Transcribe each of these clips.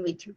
screen with you.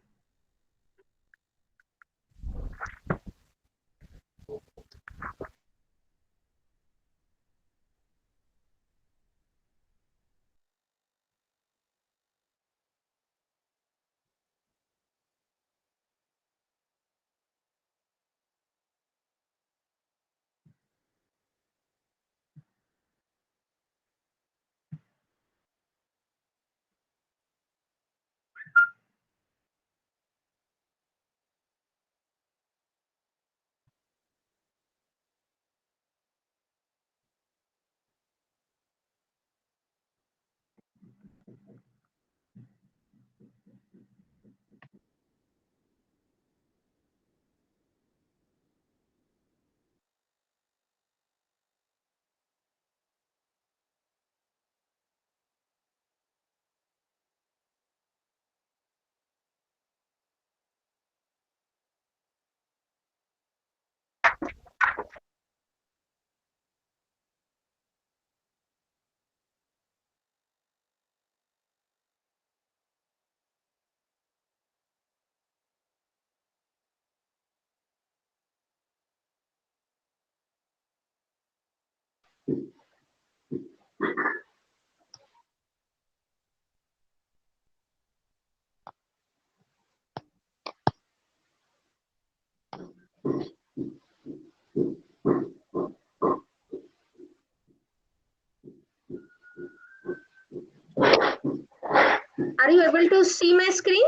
Are you able to see my screen?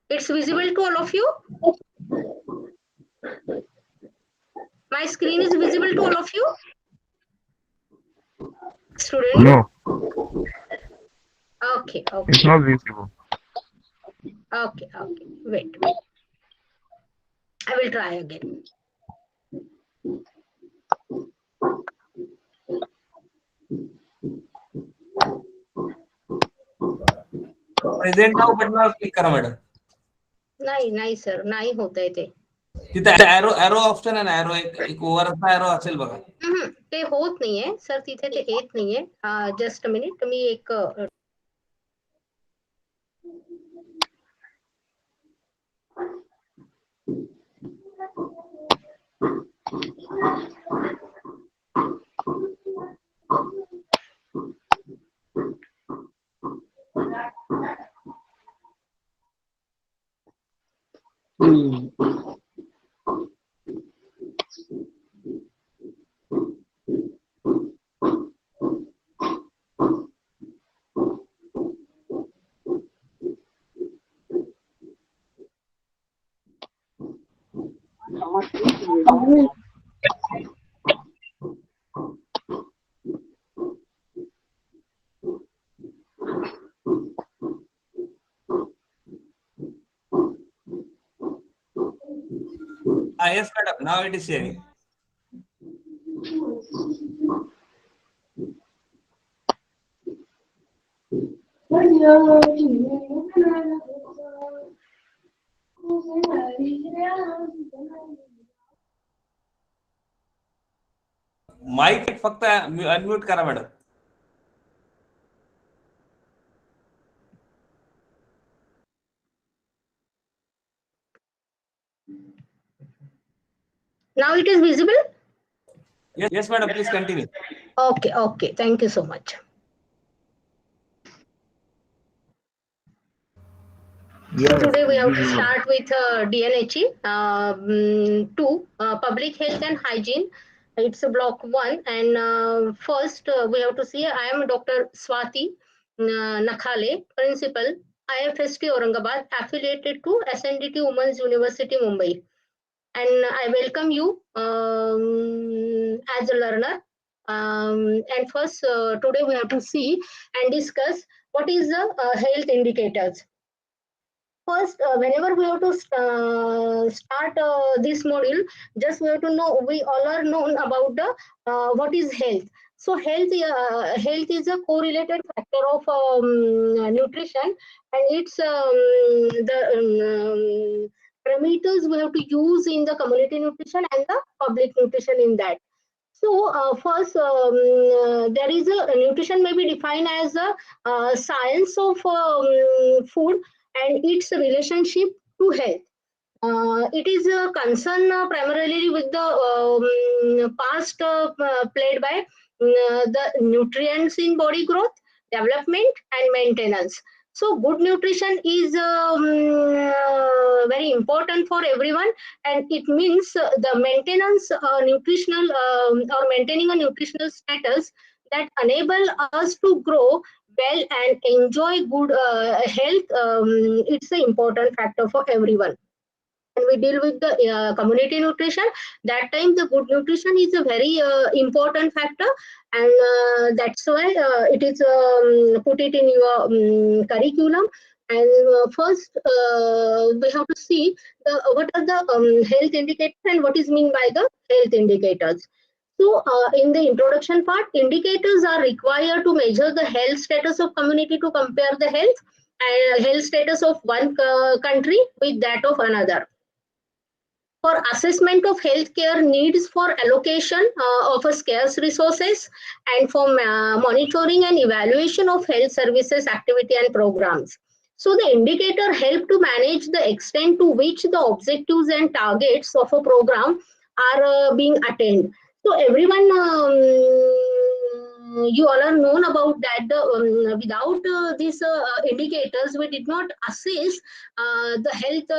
It's visible to all of you? My screen is visible to all of you? Student? No, Okay, okay. it's not visible. Okay, okay. Wait. I will try again. Present now बटनावर click करा madam. नाही sir, नाही होत आहे ते. तिथे arrow option आहे ना, एरो एक ओव्हरचा एरो असेल बघा. ते होत नाहीये सर, तिथे ते येत नाहीये. जस्ट अ मिनिट, मी एक Yes madam, now it is sharing. Mic फक्त अनम्यूट करा madam. Now it is visible? Yes madam, please continue. Okay, thank you so much. So today we have to start with DNHE02, Public Health and Hygiene. It's a block 1, and first we have to see, I am Dr. Swati Nakhale, Principal, IFST Aurangabad, affiliated to SNDT Women's University, Mumbai. And I welcome you as a learner. And first, today we have to see and discuss what is the health indicators. First, whenever we have to start this module, just we have to know, we all are known about the what is health. So health is a correlated factor of nutrition, and it's the parameters we have to use in the community nutrition and the public nutrition in that. So first, there is a nutrition may be defined as a science of food and its relationship to health. It is a concern primarily with the past played by the nutrients in body growth, development, and maintenance. So, good nutrition is very important for everyone, and it means the maintenance nutritional or maintaining a nutritional status that enable us to grow well and enjoy good health. It's an important factor for everyone. And we deal with the community nutrition. That time the good nutrition is a very important factor, and that's why it is put it in your curriculum. And first we have to see what are the health indicators and what is mean by the health indicators. So in the introduction part, indicators are required to measure the health status of community, to compare the health status of one country with that of another. For assessment of healthcare needs, for allocation of a scarce resources, and for monitoring and evaluation of health services activity and programs. So the indicator help to manage the extent to which the objectives and targets of a program are being attained. So everyone, you all are known about that. Without these indicators, we did not assess the health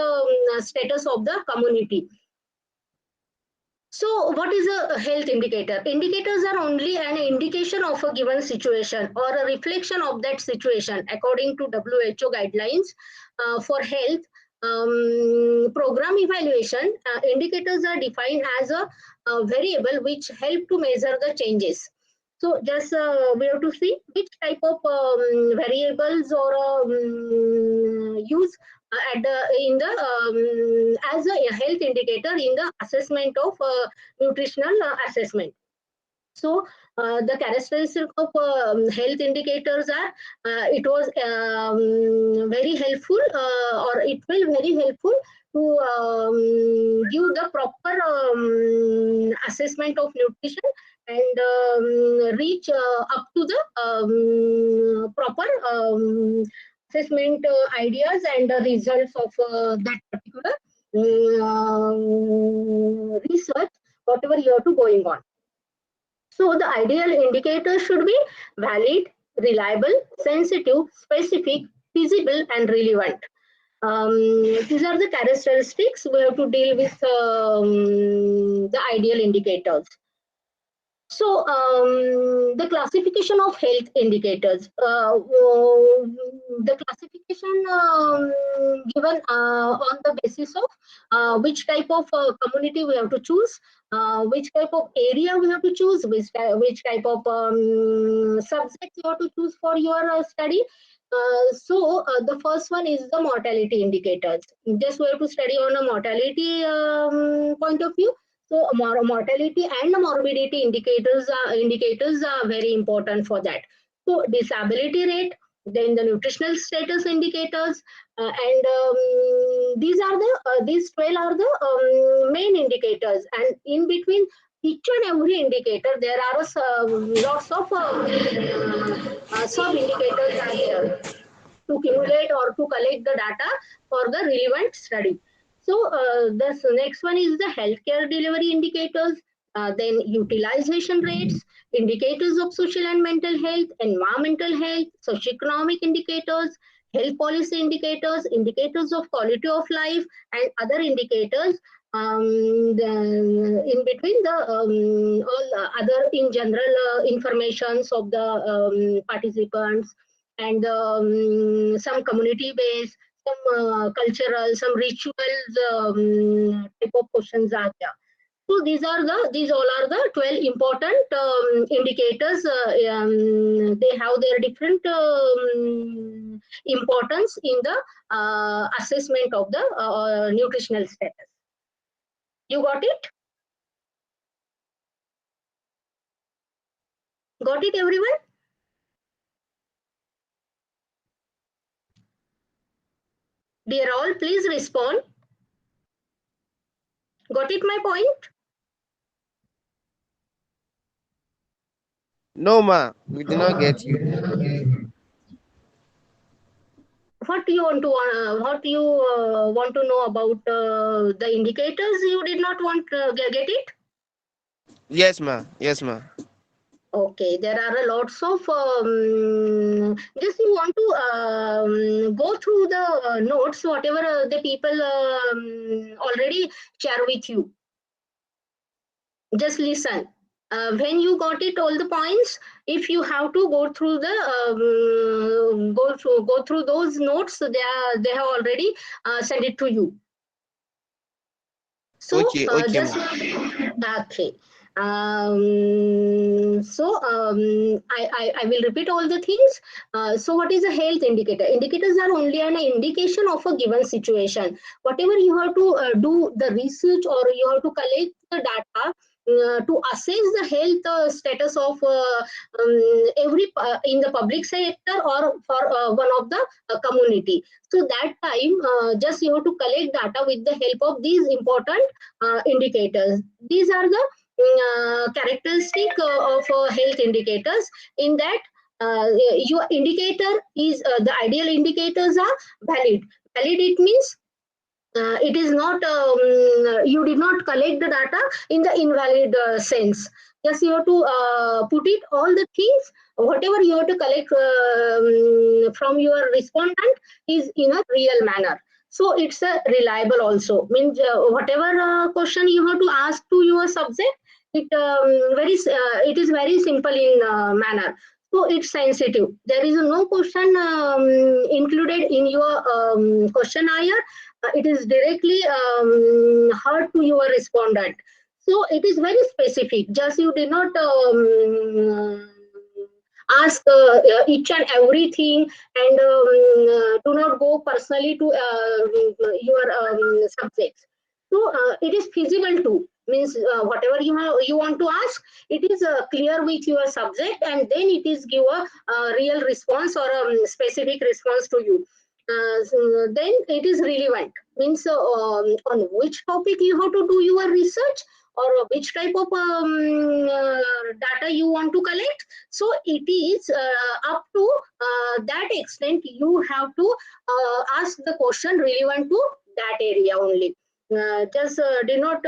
status of the community. So, what is a health indicator? Indicators are only an indication of a given situation or a reflection of that situation according to WHO guidelines for health program evaluation. Indicators are defined as a variable which help to measure the changes. So, just we have to see which type of variables or use at the in the as a health indicator in the assessment of nutritional assessment. So the characteristic of health indicators are it was very helpful or it will very helpful to give the proper assessment of nutrition and reach up to the proper assessment ideas and the results of that particular research, whatever you are to going on. So the ideal indicator should be valid, reliable, sensitive, specific, feasible, and relevant. These are the characteristics we have to deal with the ideal indicators. So, the classification of health indicators. The classification given on the basis of which type of community we have to choose, which type of area we have to choose, which type of subject you have to choose for your study. The first one is the mortality indicators. Just we have to study on a mortality point of view. So mortality and morbidity indicators are very important for that. So disability rate, then the nutritional status indicators, and these 12 are the main indicators. And in between each and every indicator, there are lots of sub indicators are there to accumulate or to collect the data for the relevant study. So the next one is the healthcare delivery indicators, then utilization rates, indicators of social and mental health, environmental health, socioeconomic indicators, health policy indicators, indicators of quality of life, and other indicators. In between the all other in general informations of the participants, and some community based, some cultural, some rituals type of questions are there. So these all are the 12 important indicators. They have their different importance in the assessment of the nutritional status. You got it? Got it, everyone? Dear all, please respond. Got it, my point? No, ma, we do not get you. what you want to want to know about the indicators? You did not want get it? Yes, ma. Yes, ma. Okay, there are a lots of just you want to go through the notes, whatever the people already share with you. Just listen. When you got it all the points, if you have to go through the go through those notes, they have already sent it to you. So Okay, okay, just ma. okay. I will repeat all the things. So what is a health indicator? Indicators are only an indication of a given situation. Whatever you have to do the research, or you have to collect the data to assess the health status of every in the public sector, or for one of the community. So that time, just you have to collect data with the help of these important indicators. These are the characteristic of health indicators. In that, your indicator is the ideal indicators are valid. Valid, it means it is not you did not collect the data in the invalid sense. Just you have to put it all the things, whatever you have to collect from your respondent is in a real manner. So it's a reliable also, means whatever question you have to ask to your subject, it is very simple in manner. So it's sensitive. There is no question included in your questionnaire. It is directly heard to your respondent. So it is very specific. Just you did not ask each and everything, and do not go personally to your subjects. So it is feasible too. Means whatever you want to ask, it is clear with your subject, and then it is give a real response, or a specific response to you. So then it is relevant. Means on which topic you have to do your research, or which type of data you want to collect. So it is up to that extent you have to ask the question relevant to that area only. Just do not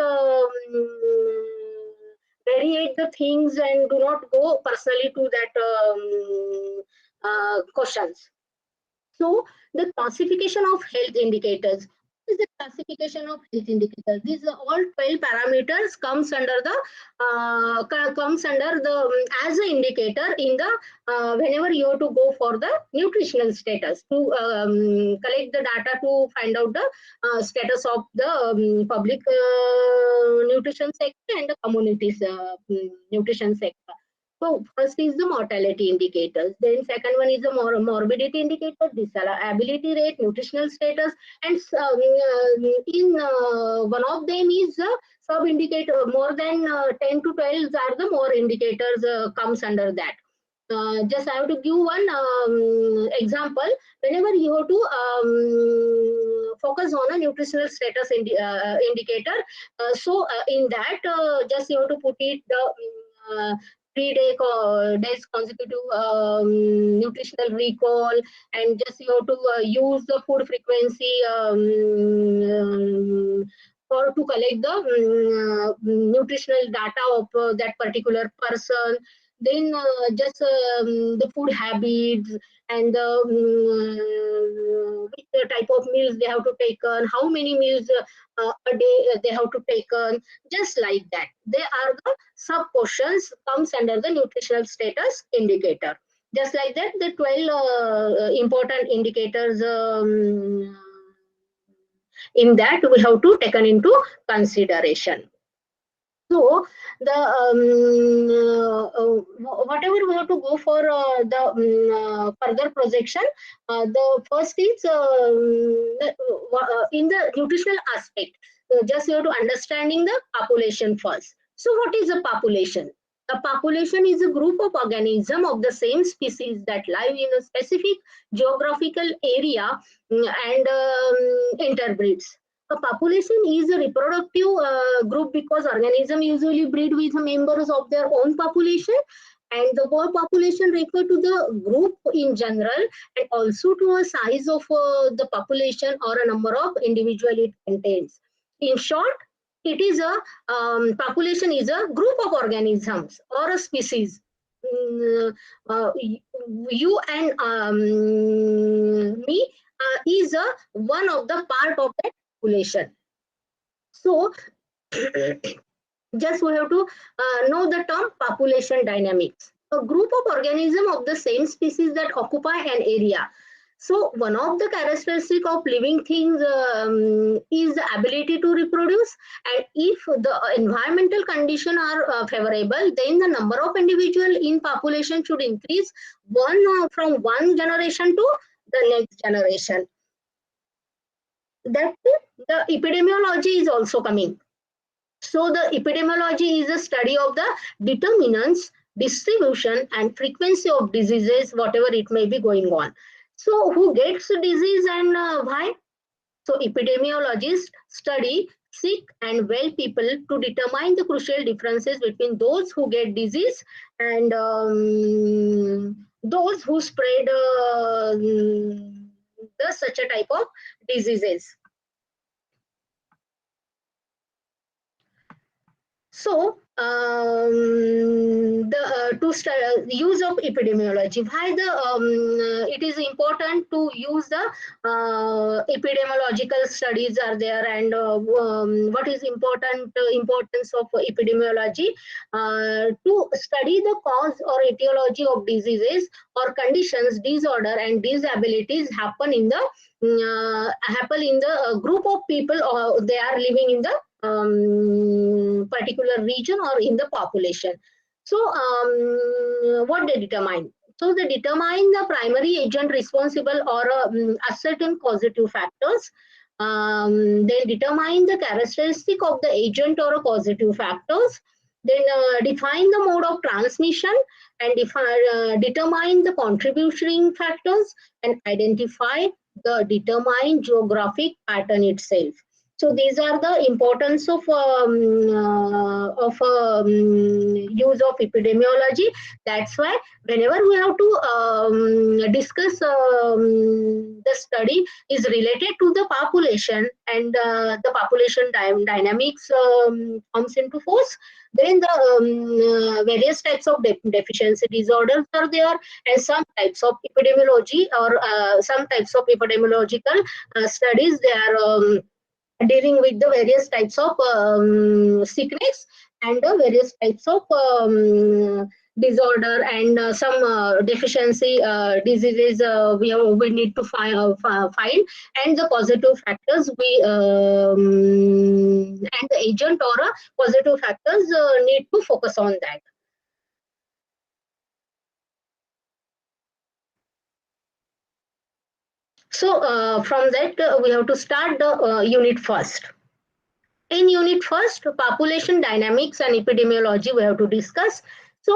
variate the things, and do not go personally to that questions. So the classification of health indicators. What is the classification of health indicators? These are all 12 parameters comes under the as an indicator in the whenever you have to go for the nutritional status, to collect the data to find out the status of the public nutrition sector and the communities nutrition sector. So first is the mortality indicators. Then second one is the morbidity indicator, disability rate, nutritional status, and in one of them is the sub indicator. More than 10 to 12 are the more indicators comes under that. Just I have to give one example. Whenever you have to focus on a nutritional status indicator, in that just you have to put it the 3 days consecutive nutritional recall, and just you have to use the food frequency for to collect the nutritional data of that particular person. Then just the food habits, and the which type of meals they have to take on, how many meals a day they have to take on. Just like that, they are the sub questions comes under the nutritional status indicator. Just like that, the 12 important indicators in that we have to taken into consideration. So the whatever we have to go for the further projection, the first is in the nutritional aspect. Just you have to understanding the population first. So what is a population? A population is a group of organisms of the same species that live in a specific geographical area and interbreeds. A population is a reproductive group because organisms usually breed with members of their own population, And the word population refer to the group in general and also to a size of the population or a number of individual it contains. In short, it is a population is a group of organisms or a species. You and me is a one of the part of that population. So just we have to know the term population dynamics. A group of organisms of the same species that occupy an area. So one of the characteristics of living things is the ability to reproduce, and if the environmental conditions are favorable, then the number of individuals in population should increase from one generation to the next generation. That the epidemiology is also coming. So the epidemiology is a study of the determinants, distribution and frequency of diseases, whatever it may be going on. So who gets disease and why? So epidemiologists study sick and well people to determine the crucial differences between those who get disease and those who spread the such a type of diseases. So, the use of epidemiology. Why it is important to use the epidemiological studies are there, and what is importance of epidemiology to study the cause or etiology of diseases or conditions, disorder, and disabilities happen in the group of people, or they are living in the particular region or in the population. So what they determine? So they determine the primary agent responsible or a certain causative factors. They determine the characteristic of the agent or causative factors. Then define the mode of transmission and determine the contributing factors and identify the determined geographic pattern itself. So these are the importance of use of epidemiology. That's why whenever we have to discuss the study is related to the population and the population dynamics comes into force, then the various types of deficiency disorders are there, and some types of epidemiology or some types of epidemiological studies, they are dealing with the various types of sickness and the various types of disorder and some deficiency diseases we need to find, and the positive factors we and the agent or positive factors need to focus on that. So from that we have to start the unit first. In unit first, population dynamics and epidemiology we have to discuss. So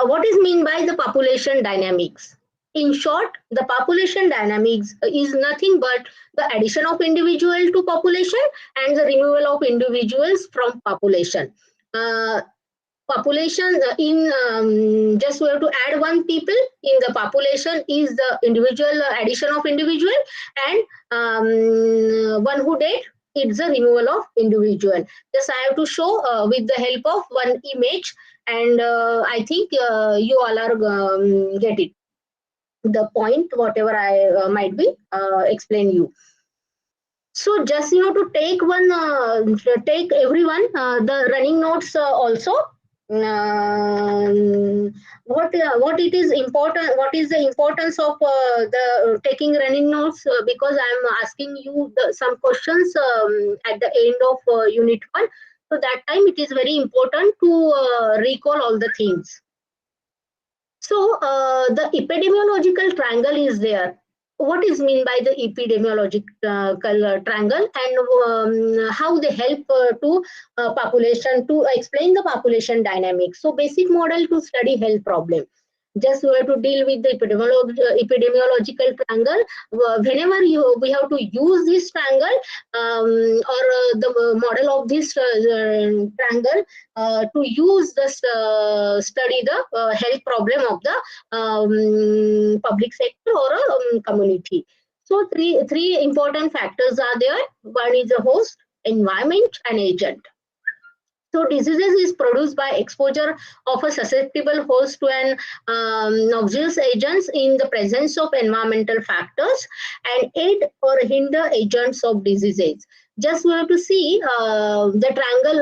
what is mean by the population dynamics? In short, the population dynamics is nothing but the addition of individual to population and the removal of individuals from population. Population in just we have to add one people in the population is the individual addition of individual, and one who dead, it's the removal of individual. Just I have to show with the help of one image, and I think you all are get it the point whatever I might be explain you. So just you have to take one take everyone the running notes also. What it is important, what is the importance of the taking running notes, because I am asking you some questions at the end of unit 1, so that time it is very important to recall all the things. So the epidemiological triangle is there. What is mean by the epidemiological triangle, and how they help to population to explain the population dynamics. So basic model to study health problem. Just we have to deal with the epidemiological triangle. Whenever we have to use this triangle or the model of this triangle to use this study the health problem of the public sector or community. So three important factors are there. One is the host, environment, and agent. So diseases is produced by exposure of a susceptible host to an noxious agents in the presence of environmental factors and aid or hinder agents of diseases. Just we have to see the triangle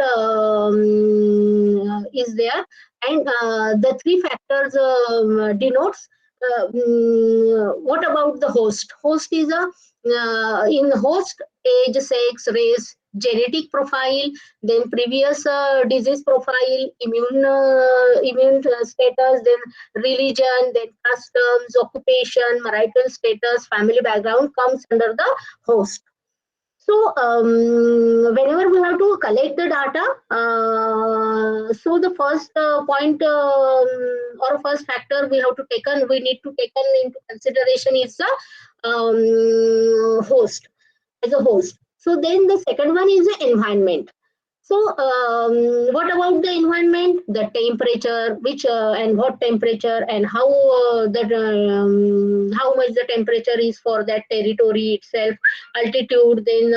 is there, and the three factors denotes what about the host. Host is a in host age, sex, race, genetic profile, then previous disease profile, immune status, then religion, then customs, occupation, marital status, family background comes under the host. So whenever we have to collect the data, so the first point or first factor we need to take into consideration is the host, as a host. So then the second one is the environment. So what about the environment? The temperature, which and what temperature, and how how much the temperature is for that territory itself, altitude, then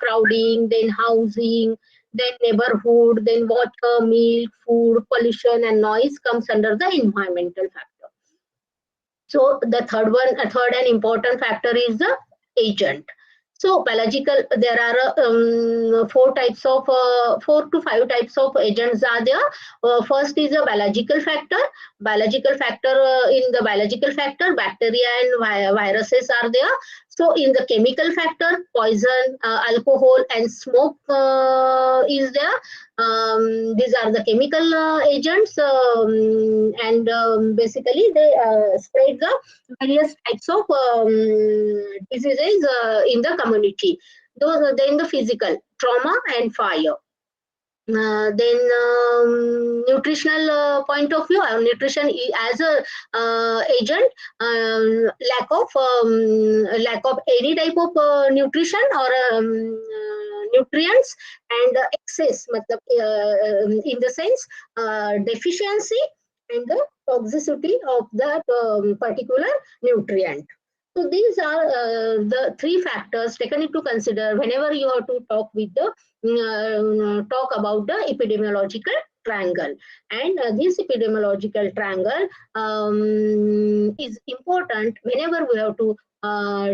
crowding, then housing, then neighborhood, then water, milk, food, pollution, and noise comes under the environmental factor. So the third and important factor is the agent. So biological, there are four to five types of agents are there. First is a biological factor. Biological factor in the biological factor, bacteria and viruses are there. So in the chemical factor, poison, alcohol, and smoke is there. These are the chemical agents, and basically they spread the various types of diseases in the community. Those then the physical, trauma and fire. Then nutritional point of view, nutrition as a agent, lack of any type of nutrition or nutrients, and excess in the sense deficiency and the toxicity of that particular nutrient. So these are the three factors taken into consider whenever you have to talk with the talk about the epidemiological triangle. And this epidemiological triangle is important whenever we have to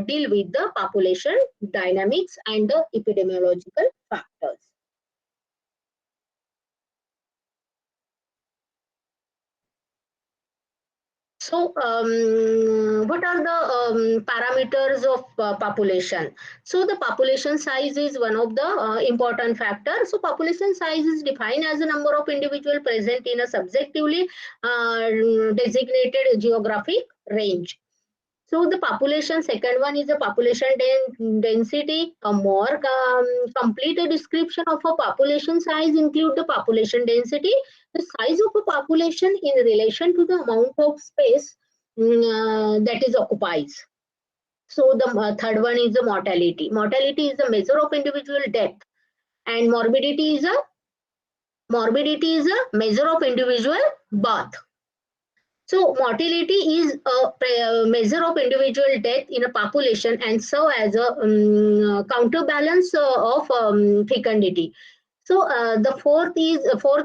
deal with the population dynamics and the epidemiological factors. So, what are the parameters of population? So, the population size is one of the important factors. So, population size is defined as the number of individuals present in a subjectively designated geographic range. So the population, second one is the population density. A more complete description of a population size include the population density, the size of a population in relation to the amount of space that is occupies. So the third one is the mortality. Mortality is the measure of individual death, and morbidity is a measure of individual birth. So mortality is a measure of individual death in a population and serve as a counterbalance of fecundity. So the fourth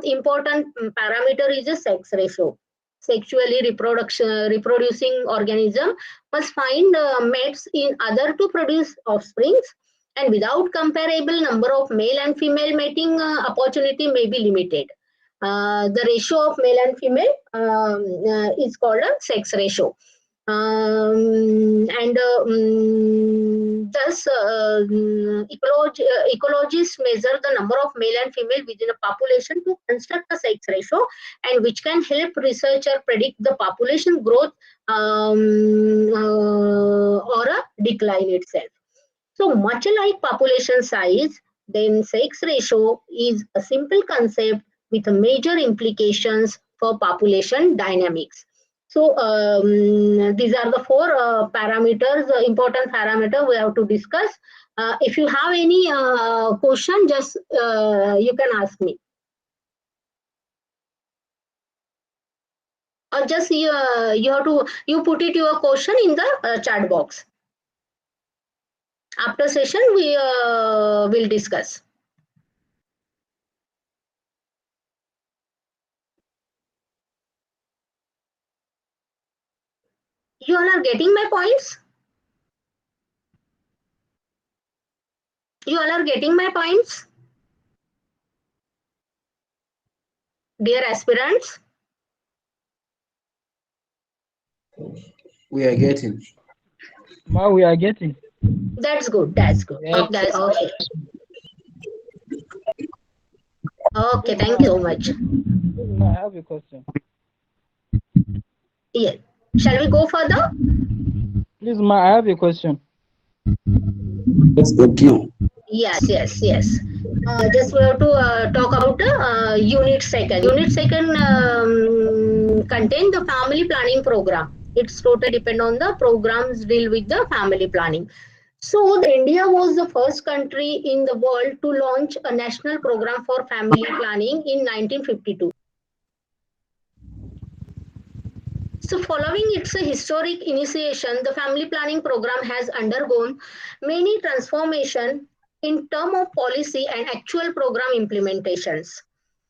important parameter is a sex ratio. Sexually reproducing organism must find mates in other to produce offsprings, and without comparable number of male and female mating opportunity may be limited. The ratio of male and female is called a sex ratio. And thus ecologists measure the number of male and female within a population to construct a sex ratio, and which can help researcher predict the population growth or a decline itself. So much like population size, then sex ratio is a simple concept with major implications for population dynamics. So these are the four parameters, important parameter we have to discuss. If you have any question, just you can ask me, or just you have to put it your question in the chat box. After session, we will discuss. You all are getting my points? You all are getting my points? Dear aspirants? We are getting. Ma, we are getting. That's good. That's good. Yes. Okay. Okay. Thank you so much. Ma, I have a question. Yeah. Shall we go further? Please, Ma, I have a question. Let's continue. Yes. Just we have to talk about the unit second. Unit second contain the family planning program. It's totally depend on the programs deal with the family planning. So India was the first country in the world to launch a national program for family planning in 1952. So following its historic initiation, the family planning program has undergone many transformations in terms of policy and actual program implementations.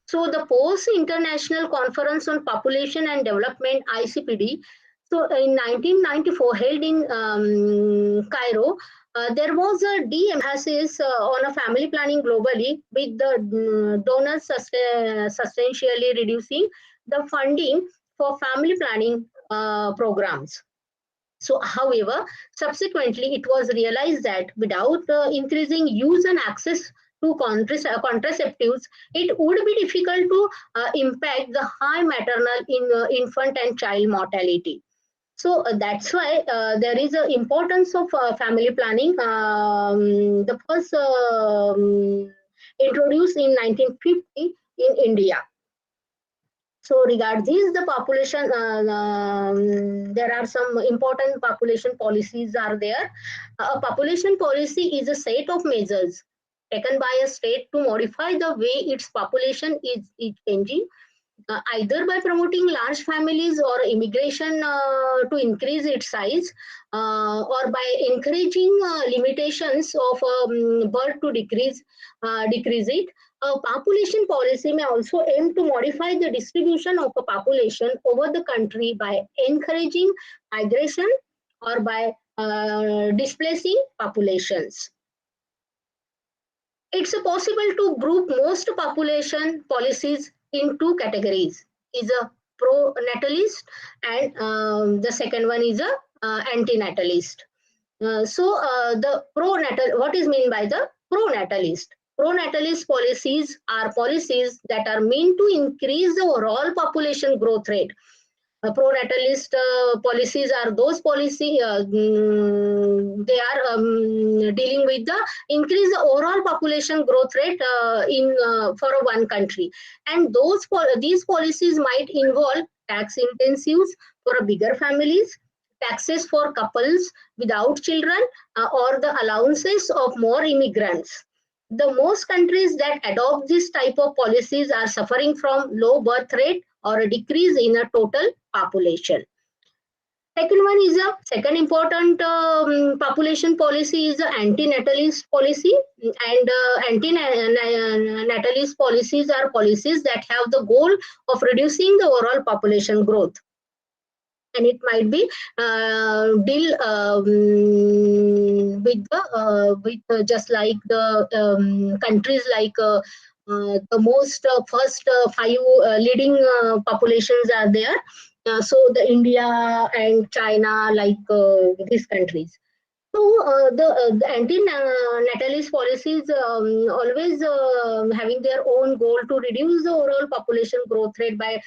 So the post-international conference on population and development (ICPD), so in 1994 held in Cairo, there was a de-emphasis on a family planning globally, with the donors substantially reducing the funding for family planning programs. So, however, subsequently it was realized that without increasing use and access to contraceptives, it would be difficult to impact the high maternal infant and child mortality. So that's why there is an importance of family planning. The first introduced in 1950 in India. So regarding the population, there are some important population policies are there. A population policy is a set of measures taken by a state to modify the way its population is changing, either by promoting large families or immigration to increase its size, or by encouraging limitations of birth to decrease it. A population policy may also aim to modify the distribution of a population over the country by encouraging migration or by displacing populations. It's possible to group most population policies in two categories: is a pro-natalist, and the second one is a anti-natalist. The pro-natal, what is mean by the pro-natalist? Pro-natalist policies are policies that are meant to increase the overall population growth rate. Pro-natalist policies are those policy they are dealing with the increase the overall population growth rate in for one country, and these policies might involve tax incentives for a bigger families, taxes for couples without children, or the allowances of more immigrants. The most countries that adopt this type of policies are suffering from low birth rate or a decrease in a total population. Second one is a second important population policy is the anti-natalist policy, and anti-natalist policies are policies that have the goal of reducing the overall population growth, and it might be deal with just like the countries like the most first five leading populations are there. So the India and China, like these countries. So the anti-natalist policies always having their own goal to reduce the overall population growth rate by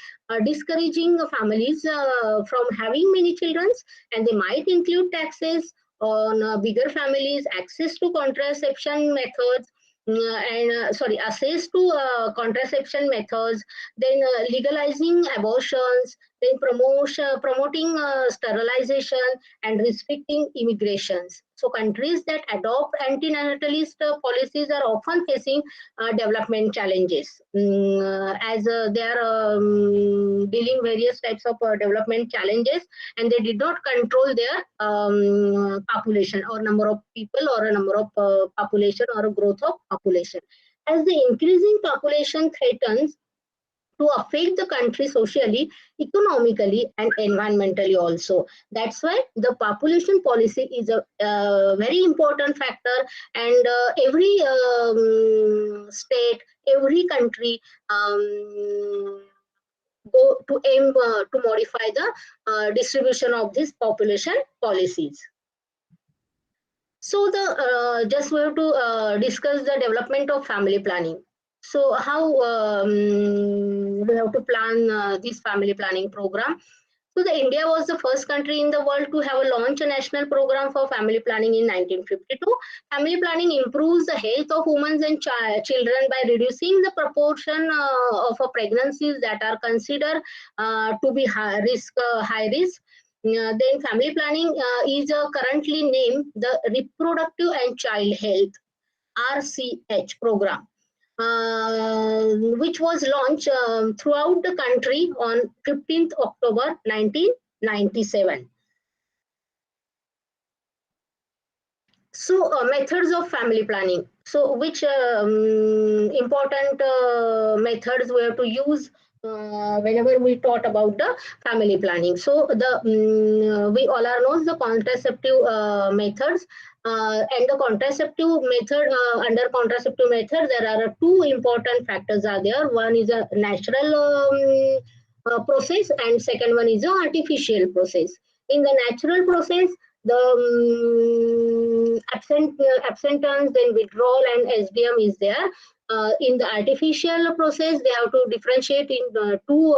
discouraging families from having many children, and they might include taxes on bigger families, access to contraception methods, access to contraception methods, then legalizing abortions, then promoting sterilization and restricting immigrations. So countries that adopt anti-natalist policies are often facing development challenges, as they are dealing various types of development challenges, and they did not control their population or number of people or a number of population or a growth of population. As the increasing population threatens to affect the country socially, economically, and environmentally also. That's why the population policy is a very important factor, and every state, every country go to aim to modify the distribution of these population policies. So the just we have to discuss the development of family planning. So how we have to plan this family planning program. So the India was the first country in the world to have a launch a national program for family planning in 1952. Family planning improves the health of women and children by reducing the proportion of pregnancies that are considered to be high risk. Then family planning is currently named the Reproductive and Child Health RCH program, which was launched throughout the country on 15th October 1997. So methods of family planning. So which important methods we have to use whenever we talk about the family planning. So the we all are knows the contraceptive methods, and the contraceptive method, under contraceptive method there are two important factors are there. One is a natural process, and second one is a artificial process. In the natural process, the absentance, then withdrawal and SDM is there. In the artificial process, they have to differentiate in two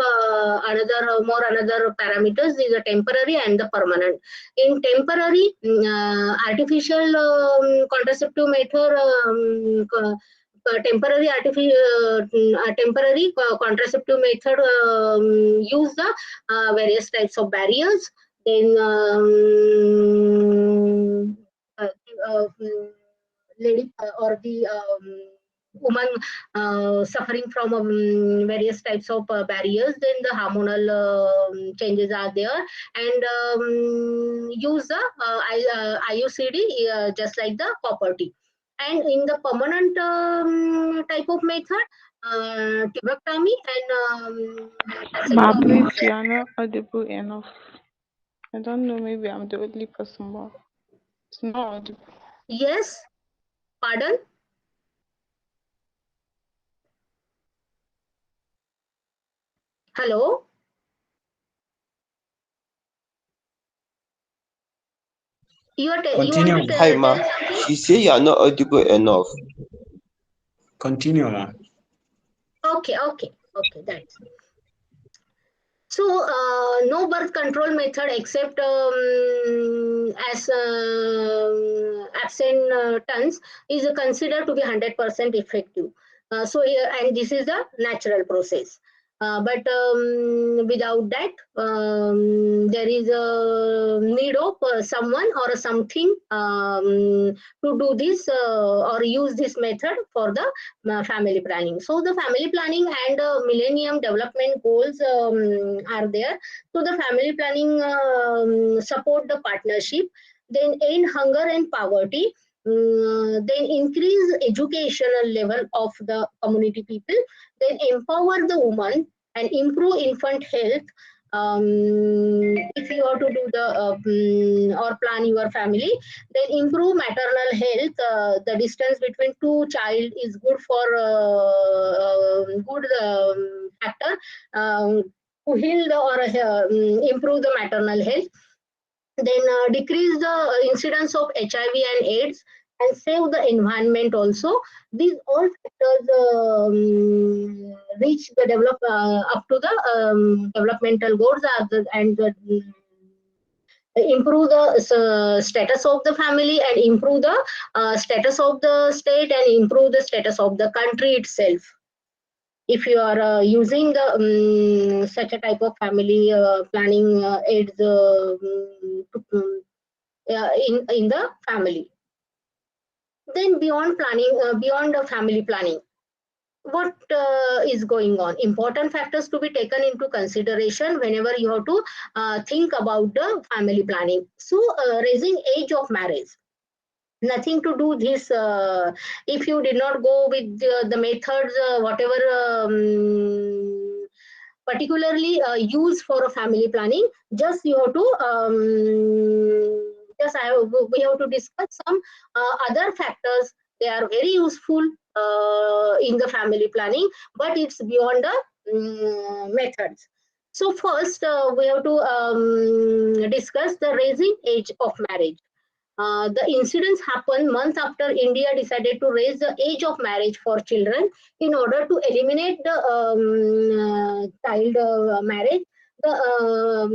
another parameters. These are temporary and the permanent. In temporary, artificial contraceptive method, temporary contraceptive method use the various types of barriers. Then lady or the woman suffering from various types of barriers, then the hormonal changes are there, and use the IUCD just like the property. And in the permanent type of method, tubectomy and Ma, please, you are not audible enough. I don't know, maybe I'm the only person, but it's not audible. yes, pardon. Hello. You want Continue. to Hi, tell ma. something? She say you are not audible enough. Continue, ma. Okay, that's so no birth control method except as absent is considered to be 100% effective. And this is the natural process. But without that, there is a need of someone or something to do this or use this method for the family planning. So the family planning and millennium development goals are there. So the family planning support the partnership, then end hunger and poverty, then increase educational level of the community people, then empower the woman and improve infant health. If you are to do the or plan your family, then improve maternal health. The distance between two child is good for good factor to heal the or improve the maternal health. Then decrease the incidence of HIV and AIDS and save the environment also. These all factors reach the up to the developmental goals and the improve the status of the family, and improve the status of the state, and improve the status of the country itself. If you are using the such a type of family planning aids in the family. Then beyond planning, beyond the family planning, what is going on? Important factors to be taken into consideration whenever you have to think about the family planning. So, raising age of marriage. Nothing to do this. If you did not go with the methods, whatever particularly used for a family planning, just you have to we have to discuss some other factors. They are very useful in the family planning, but it's beyond the methods. So first, we have to discuss the raising age of marriage. The incidents happened months after India decided to raise the age of marriage for children in order to eliminate the child marriage. Our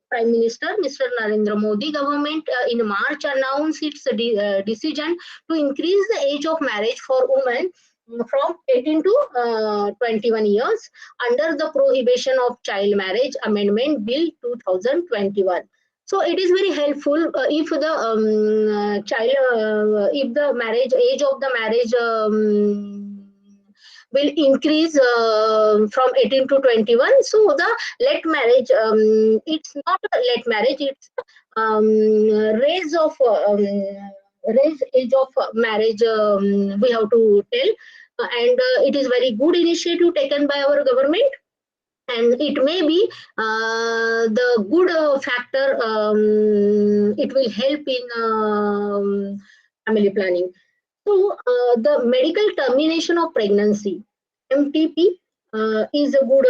Prime Minister, Mr. Narendra Modi government in March announced its decision to increase the age of marriage for women from 18 to 21 years under the Prohibition of Child Marriage Amendment Bill 2021. So it is very helpful if the if the marriage age of the marriage will increase from 18 to 21. So the late marriage, it's not a late marriage, it's raise of raise age of marriage. We have to tell, and it is very good initiative taken by our government, and it may be the good factor. It will help in family planning. So the medical termination of pregnancy, MTP, is a good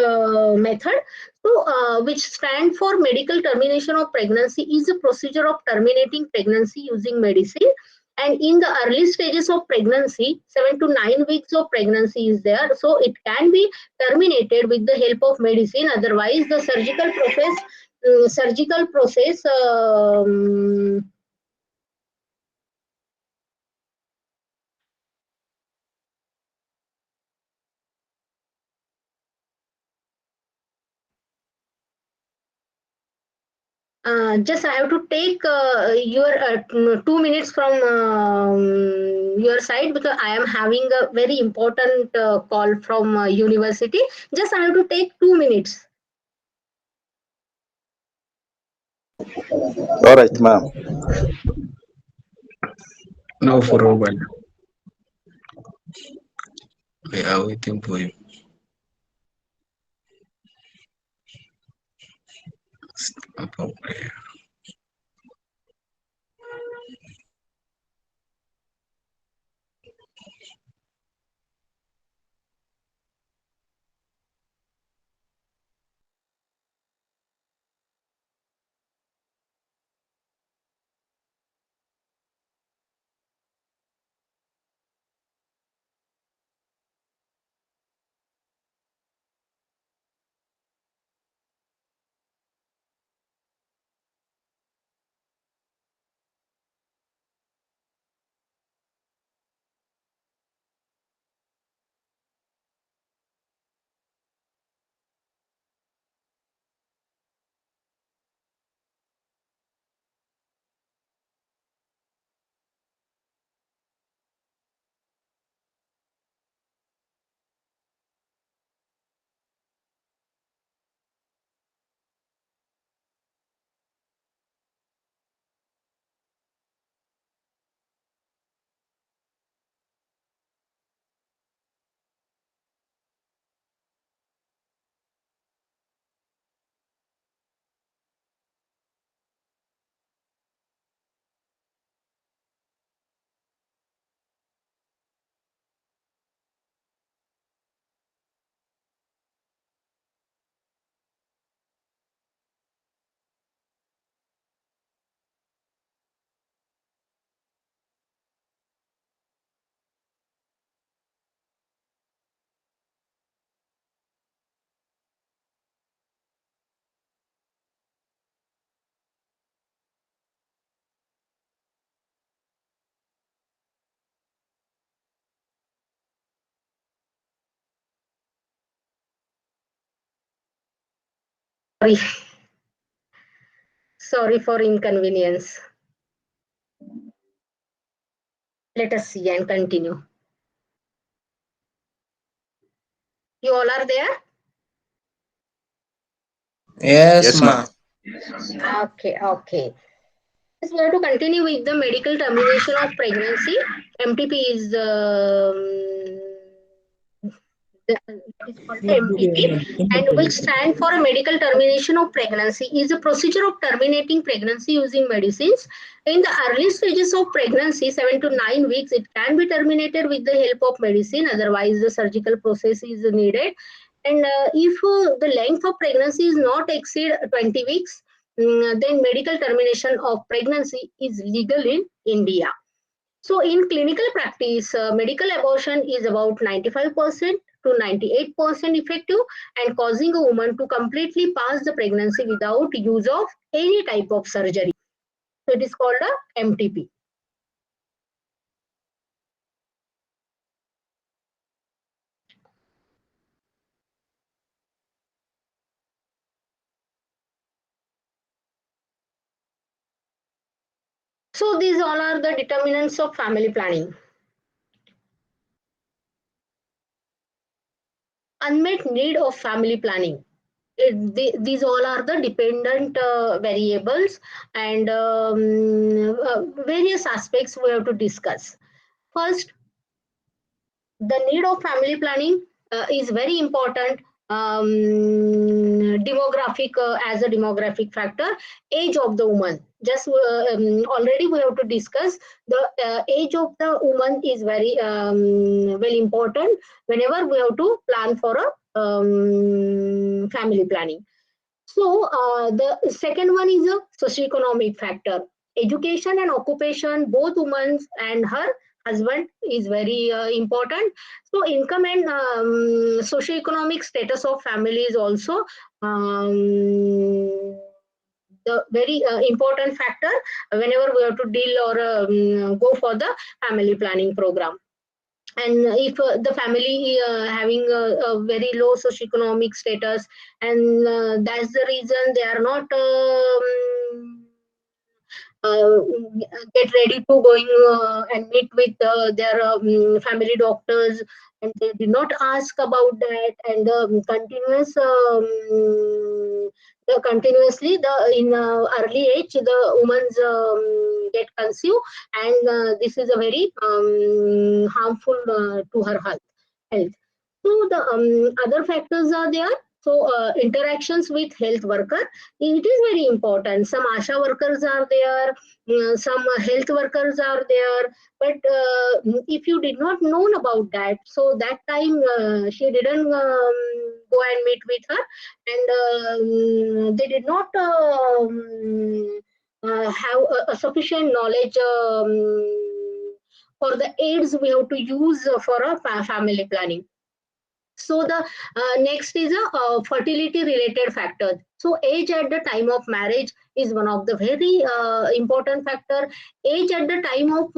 method. So which stand for medical termination of pregnancy, is a procedure of terminating pregnancy using medicine. And in the early stages of pregnancy, 7 to 9 weeks of pregnancy is there. So it can be terminated with the help of medicine. Otherwise, the surgical process just I have to take your 2 minutes from your side, because I am having a very important call from university. Just I have to take 2 minutes. All right, ma'am. No problem. We are waiting for you. Stop over here. Sorry, sorry for inconvenience. Let us see and continue. You all are there? Yes, ma. Okay, okay. Yes, we have to continue with the medical termination of pregnancy. MTP is that is called the MTP, and which stand for a medical termination of pregnancy, is a procedure of terminating pregnancy using medicines. In the early stages of pregnancy, 7 to 9 weeks, it can be terminated with the help of medicine. Otherwise, the surgical process is needed. And if the length of pregnancy is not exceed 20 weeks, then medical termination of pregnancy is legal in India. So in clinical practice, medical abortion is about 95% to 98% effective and causing a woman to completely pass the pregnancy without use of any type of surgery. So it is called a MTP. So these all are the determinants of family planning. Unmet need of family planning. These all are the dependent variables and various aspects we have to discuss. First, the need of family planning is very important. Demographic as a demographic factor, age of the woman. Just already we have to discuss the age of the woman is very very important whenever we have to plan for a family planning. So the second one is a socioeconomic factor. Education and occupation, both women and her husband is very important. So income and socioeconomic status of family is also the very important factor whenever we have to deal or go for the family planning program. And if the family having a very low socioeconomic status, and that's the reason they are not uh, get ready to going and meet with their family doctors, and they did not ask about that, and continuous the continuously the in early age the women's get conceived, and this is a very harmful to her health. So the other factors are there. So interactions with health worker, it is very important. Some ASHA workers are there, some health workers are there. But if you did not know about that, so that time she didn't go and meet with her, and they did not have a sufficient knowledge for the aids we have to use for a family planning. So the next is a fertility related factor. So age at the time of marriage is one of the very important factor. Age at the time of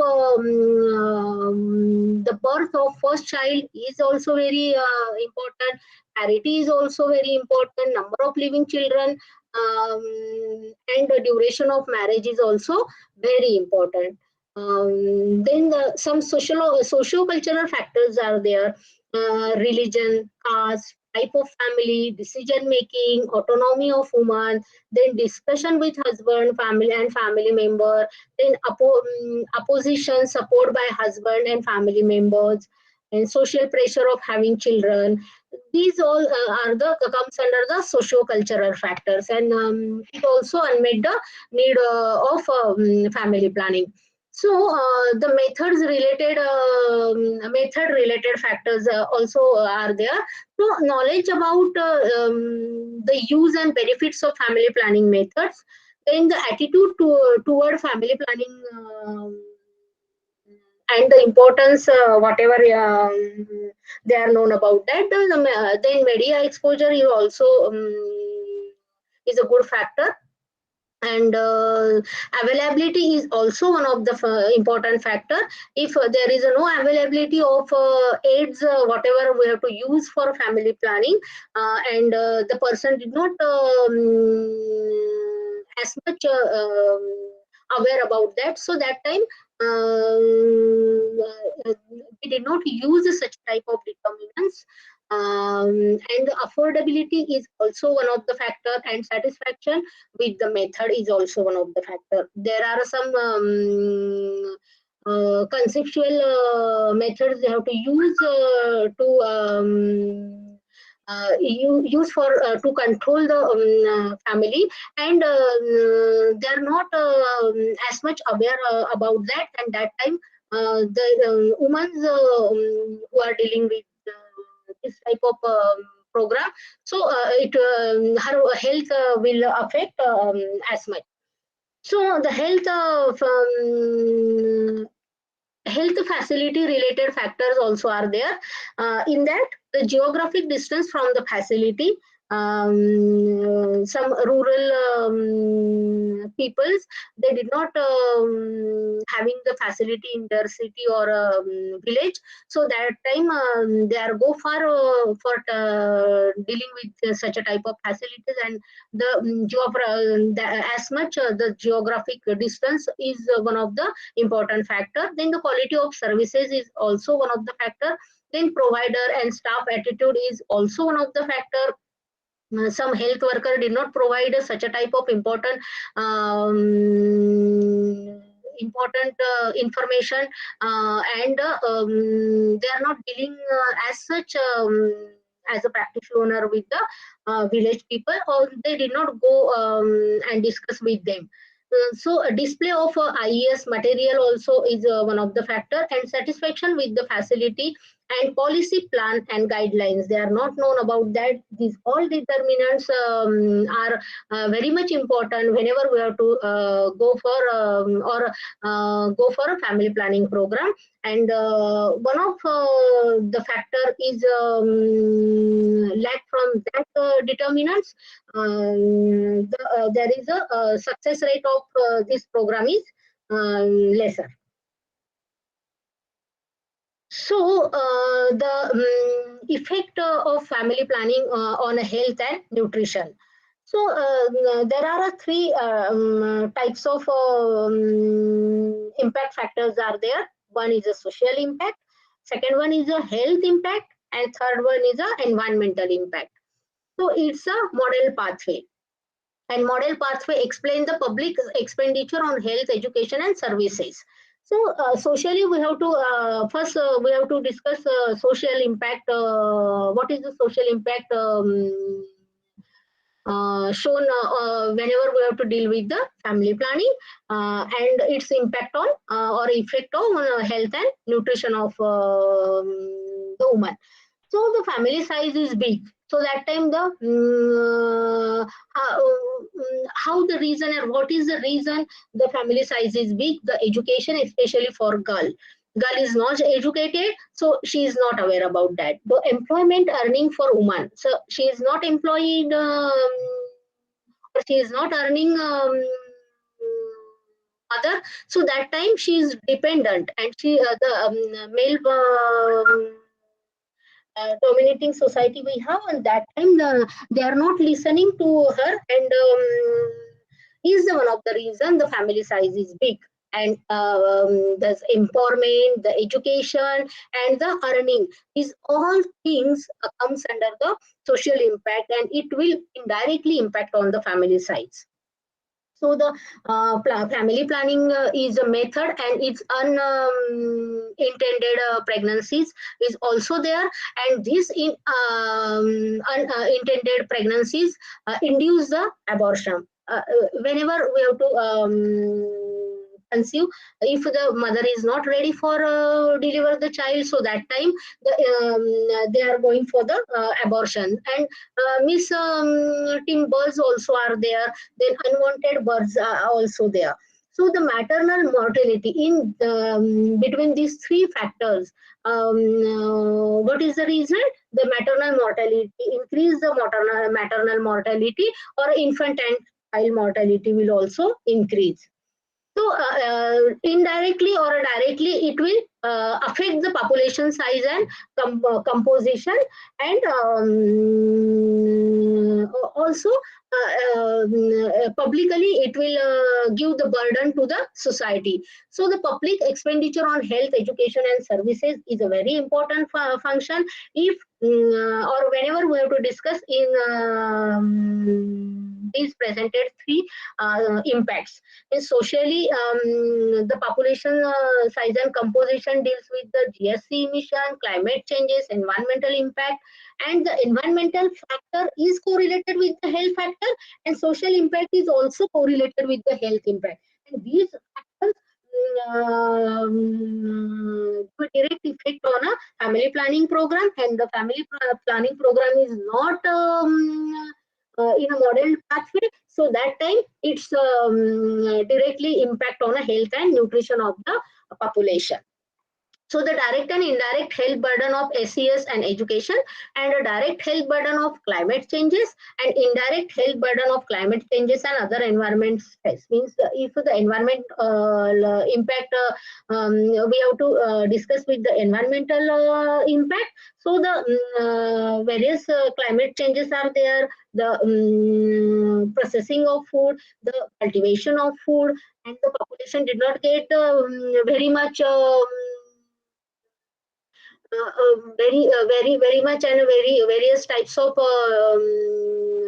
the birth of first child is also very important. Parity is also very important. Number of living children and the duration of marriage is also very important. Then some socio-cultural factors are there. Religion, caste, type of family, decision making, autonomy of woman, then discussion with husband, family and family member, then opposition, support by husband and family members, and social pressure of having children. These all are the comes under the socio-cultural factors, and it also unmet the need of family planning. So the method related factors also are there. So knowledge about the use and benefits of family planning methods, then the attitude toward family planning and the importance whatever they are known about that. Then media exposure is also is a good factor, And availability is also one of the important factor. If there is no availability of aids, whatever we have to use for family planning, and the person did not as much aware about that, so that time we did not use such type of determinants. And affordability is also one of the factor, and satisfaction with the method is also one of the factor. There are some conceptual methods they have to use to use for to control the family, and they are not as much aware about that, and that time the women who are dealing with this type of program, so her health will affect as much. So the health facility related factors also are there. In that, the geographic distance from the facility, some rural peoples, they did not having the facility in their city or village, so that time they are go for dealing with such a type of facilities, and as much the geographic distance is one of the important factor. Then the quality of services is also one of the factor. Then provider and staff attitude is also one of the factor. Some health worker did not provide such a type of important information, and they are not dealing as such as a practitioner with the village people, or they did not go and discuss with them. So a display of IES material also is one of the factor, and satisfaction with the facility and policy plan and guidelines. They are not known about that. These all determinants are very much important whenever we have to go for or go for a family planning program. And one of the factor is lack from that determinants. There is a success rate of this program is lesser. So the effect of family planning on health and nutrition. So there are three types of impact factors are there. One is a social impact, second one is a health impact, and third one is a environmental impact. So it's a model pathway. And model pathway explain the public expenditure on health, education, and services. So socially, we have to first we have to discuss social impact. What is the social impact shown whenever we have to deal with the family planning, and its impact on or effect on health and nutrition of the woman. So the family size is big. So that time the how the reason and what is the reason the family size is big? The education, especially for girl. Girl is not educated, so she is not aware about that. The employment earning for woman. So she is not employed, or she is not earning other. So that time she is dependent, and she the male dominating society we have, and that time they are not listening to her, and is one of the reason the family size is big. And the empowerment, the education, and the earning is all things comes under the social impact, and it will indirectly impact on the family size. So the family planning is a method, and its unintended pregnancies is also there, and these unintended pregnancies induce the abortion. Whenever we have to conceive, if the mother is not ready for deliver the child, so that time they are going for the abortion, and missing births also are there. Then unwanted births are also there. So the maternal mortality in between these three factors, what is the reason? The maternal mortality, increase the maternal mortality or infant and child mortality will also increase. So indirectly or directly, it will affect the population size and composition, and also publicly it will give the burden to the society. So the public expenditure on health, education, and services is a very important function. If or whenever we have to discuss in these presented three impacts. Socially, the population size and composition deals with the GSC emission, climate changes, environmental impact, and the environmental factor is correlated with the health factor, and social impact is also correlated with the health impact. And these factors give a direct effect on a family planning program, and the family planning program is not in a model pathway, so that time it's directly impact on the health and nutrition of the population. So the direct and indirect health burden of SES and education, and a direct health burden of climate changes, and indirect health burden of climate changes and other environment stress. Means if the environment impact, we have to discuss with the environmental impact. So the various climate changes are there, the processing of food, the cultivation of food, and the population did not get very much very much, and very various types of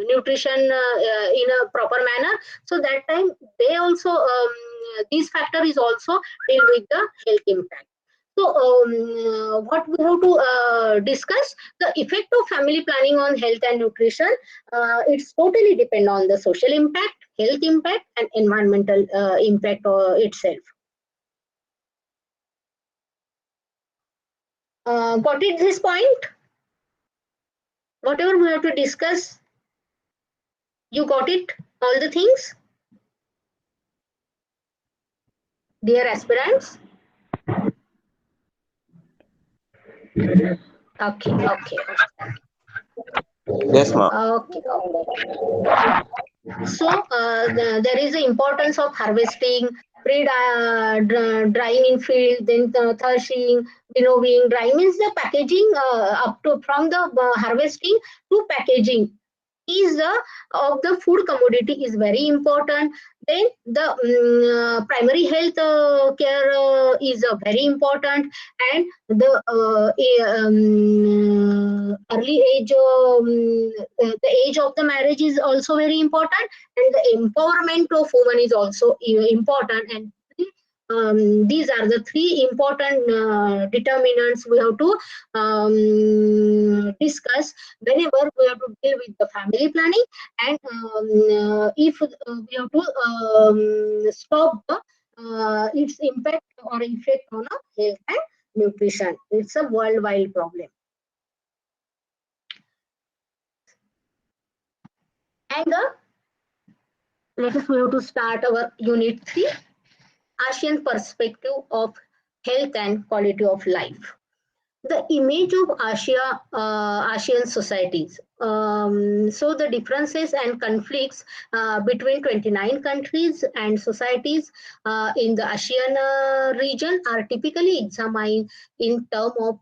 nutrition in a proper manner. So that time they also this factor is also deal with the health impact. So what we have to discuss, the effect of family planning on health and nutrition. It's totally depend on the social impact, health impact, and environmental impact itself. Got it this point? Whatever we have to discuss, you got it? All the things? Dear aspirants? Okay. Yes, ma'am. Okay. So there is the importance of harvesting, drying in field, then threshing, winnowing. Drying means the packaging up to from the harvesting to packaging is of the food commodity is very important. Then the primary health care is very important, and the early age, the age of the marriage is also very important, and the empowerment of women is also important. And these are the three important determinants we have to discuss whenever we have to deal with the family planning, and if we have to stop its impact or effect on health and nutrition. It's a worldwide problem. And let us move to start our unit 3. ASEAN perspective of health and quality of life. The image of ASEAN societies. So the differences and conflicts between 29 countries and societies in the ASEAN region are typically examined in terms of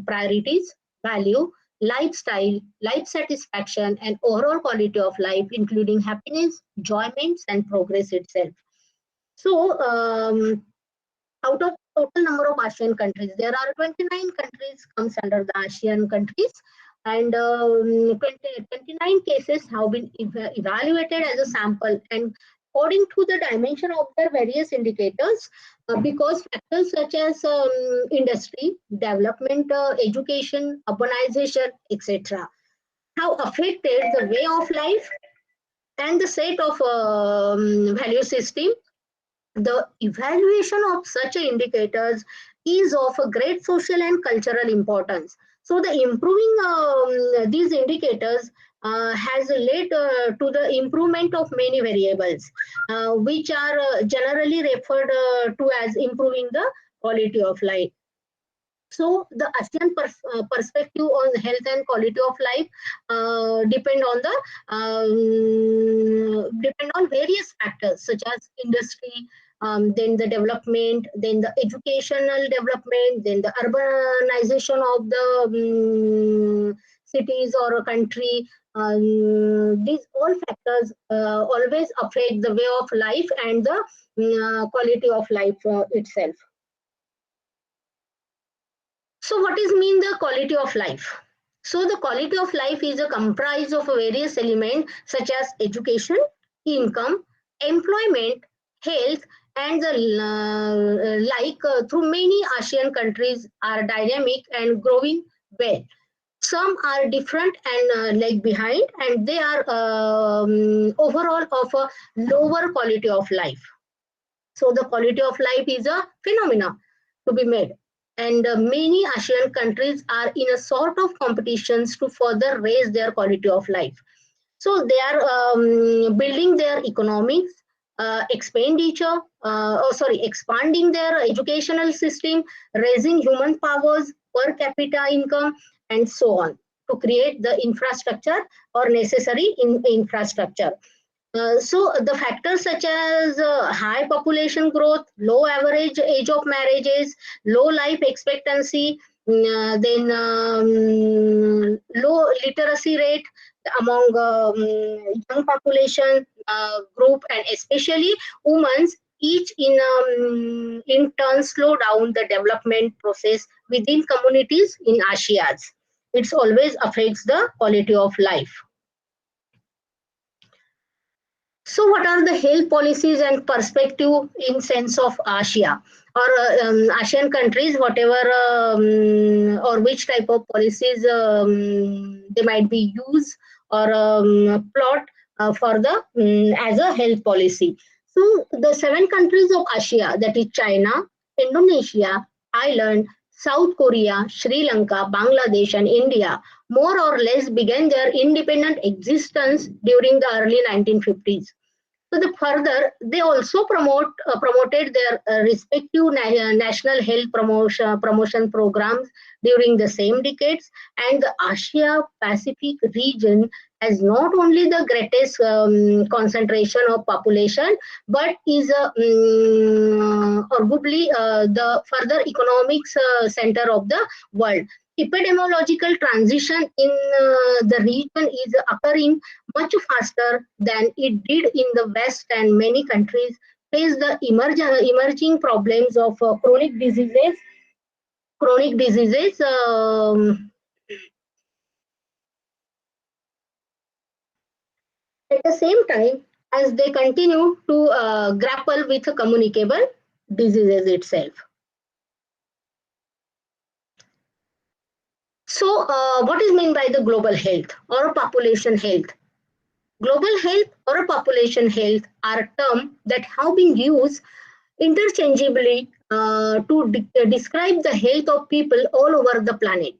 priorities, value, lifestyle, life satisfaction, and overall quality of life, including happiness, enjoyments, and progress itself. So, out of total number of ASEAN countries, there are 29 countries comes under the ASEAN countries, and 29 cases have been evaluated as a sample, and according to the dimension of their various indicators, because factors such as industry, development, education, urbanization, etc., have affected the way of life and the set of value system. The evaluation of such indicators is of a great social and cultural importance. So the improving these indicators has led to the improvement of many variables, which are generally referred to as improving the quality of life. So the ASEAN perspective on health and quality of life depend on various factors such as industry, then the development, then the educational development, then the urbanization of the cities or a country. These all factors always affect the way of life and the quality of life itself. So what is mean the quality of life? So the quality of life is a comprise of various elements such as education, income, employment, health, and the through many ASEAN countries are dynamic and growing well. Some are different and lag behind, and they are overall of a lower quality of life. So the quality of life is a phenomena to be made. And many ASEAN countries are in a sort of competitions to further raise their quality of life. So they are building their economics, expanding their educational system, raising human powers, per capita income, and so on to create the infrastructure or necessary infrastructure. So the factors such as high population growth, low average age of marriages, low life expectancy, then low literacy rate among young population group, and especially women, each in turn slow down the development process within communities in ASEAN. It always affects the quality of life. So what are the health policies and perspective in sense of Asia or ASEAN countries, whatever or which type of policies they might be used or plot for the as a health policy. So the 7 countries of Asia, that is China, Indonesia, Thailand, South Korea, Sri Lanka, Bangladesh, and India, more or less began their independent existence during the early 1950s. So the further, they also promoted their respective national health promotion programs during the same decades, and the Asia Pacific region has not only the greatest concentration of population, but is arguably the further economics center of the world. Epidemiological transition in the region is occurring much faster than it did in the West, and many countries face the emerging problems of chronic diseases. Chronic diseases. At the same time, as they continue to grapple with communicable diseases itself. So, what is meant by the global health or population health? Global health or population health are terms that have been used interchangeably to describe the health of people all over the planet.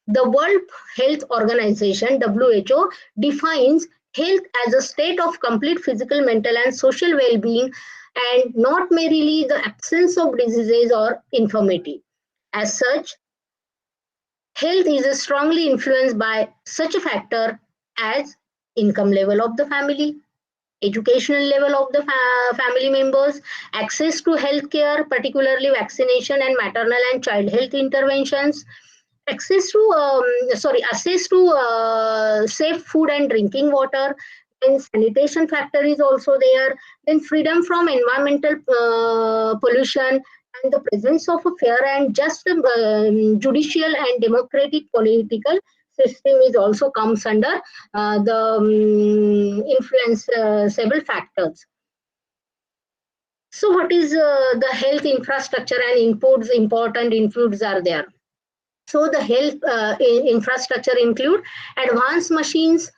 The World Health Organization, WHO, defines health as a state of complete physical, mental, and social well-being, and not merely the absence of diseases or infirmity. As such, health is strongly influenced by such a factor as income level of the family, educational level of the family members, access to health care, particularly vaccination and maternal and child health interventions, access to safe food and drinking water, then sanitation factor is also there, then freedom from environmental pollution, and the presence of a fair and just judicial and democratic political system is also comes under the influence several factors. So what is the health infrastructure and important inputs are there? So the health infrastructure include advanced machines,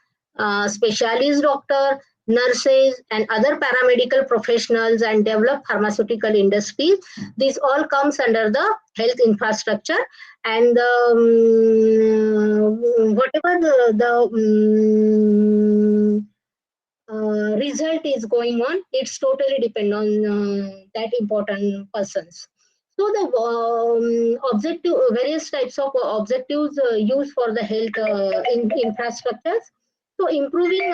specialist doctor, nurses, and other paramedical professionals, and developed pharmaceutical industries. This all comes under the health infrastructure, and whatever the result is going on, it's totally depend on that important persons. So the objective, various types of objectives used for the health infrastructures. So improving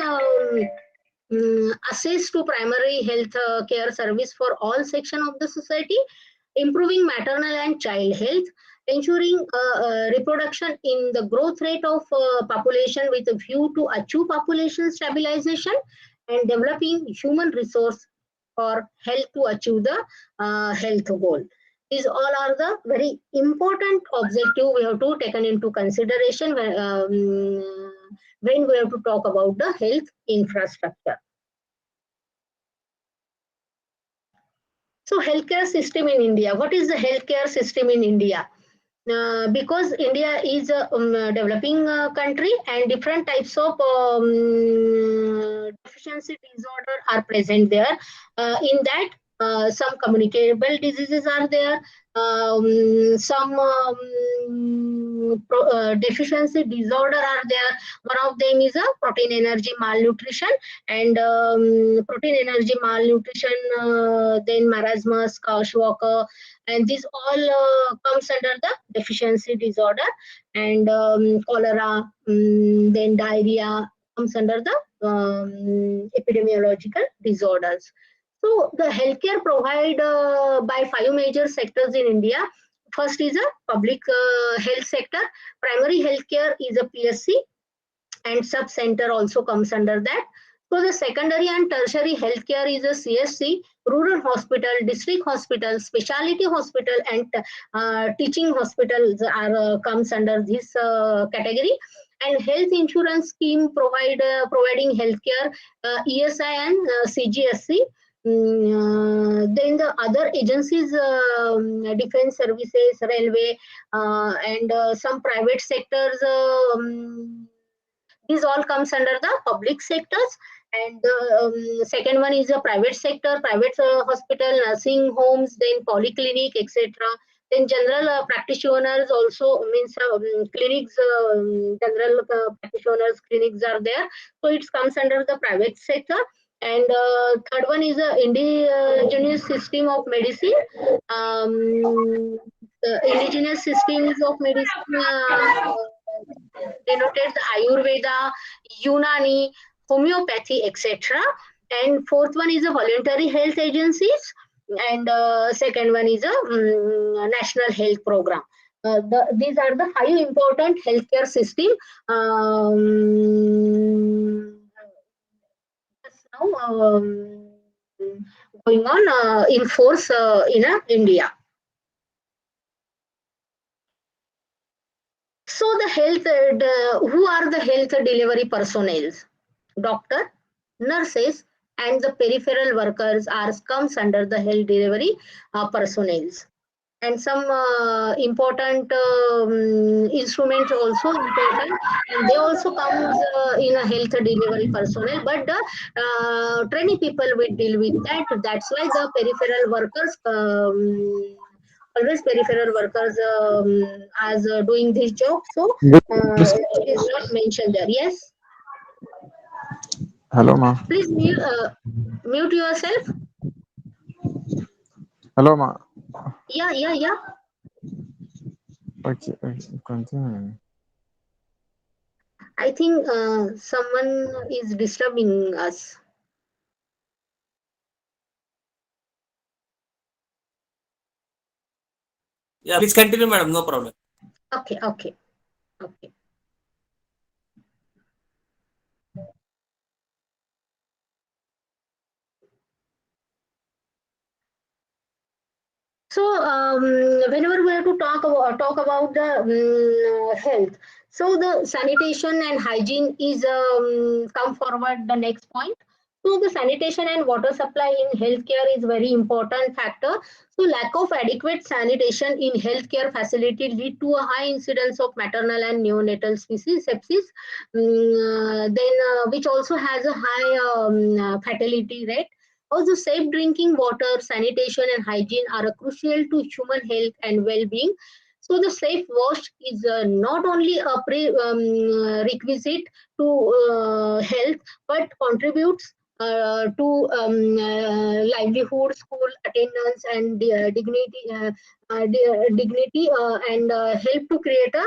access to primary health care service for all sections of the society, improving maternal and child health, ensuring reproduction in the growth rate of population with a view to achieve population stabilization, and developing human resource for health to achieve the health goal. These all are the very important objective we have to taken into consideration when we have to talk about the health infrastructure. So healthcare system in India. What is the healthcare system in India? Because India is a developing country and different types of deficiency disorder are present there. In that, some communicable diseases are there. Some deficiency disorder are there. One of them is a protein energy malnutrition, and protein energy malnutrition, then marasmus, Kwashiorkor, and this all comes under the deficiency disorder, and cholera, then diarrhea comes under the epidemiological disorders. So the healthcare provided by 5 major sectors in India. First is a public health sector. Primary healthcare is a PSC, and sub center also comes under that. So the secondary and tertiary healthcare is a CSC, rural hospital, district hospital, specialty hospital, and teaching hospitals are comes under this category. And health insurance scheme providing healthcare, ESI and CGSC. Then the other agencies, defense services, railway, and some private sectors. These all comes under the public sectors. And the second one is a private sector, private hospital, nursing homes, then polyclinic, etc. Then general practitioners also means clinics, general practitioners clinics are there. So it comes under the private sector. And third one is a indigenous system of medicine. The indigenous systems of medicine denoted the Ayurveda, Unani, homeopathy, etc. And fourth one is a voluntary health agencies, and second one is a national health program. These are the 5 important healthcare system just now going on in force in India. So the health, who are the health delivery personnel? Doctor, nurses, and the peripheral workers are comes under the health delivery personnel. And some important instruments also important, and they also comes in a health delivery personnel. But the training people will deal with that. That's why the peripheral workers. Always peripheral workers as doing this job, so it is not mentioned there. Yes. Hello, ma. Please mute yourself. Hello, ma. Yeah. Okay, continue. I think someone is disturbing us. Yeah, please continue, madam. No problem. Okay. So whenever we have to talk about the health, so the sanitation and hygiene is come forward the next point. So the sanitation and water supply in healthcare is very important factor. So lack of adequate sanitation in healthcare facility lead to a high incidence of maternal and neonatal species sepsis, then which also has a high fatality rate. Also, safe drinking water, sanitation, and hygiene are crucial to human health and well-being. So, the safe wash is not only a requisite to health, but contributes to livelihood, school attendance, and dignity, and help to create a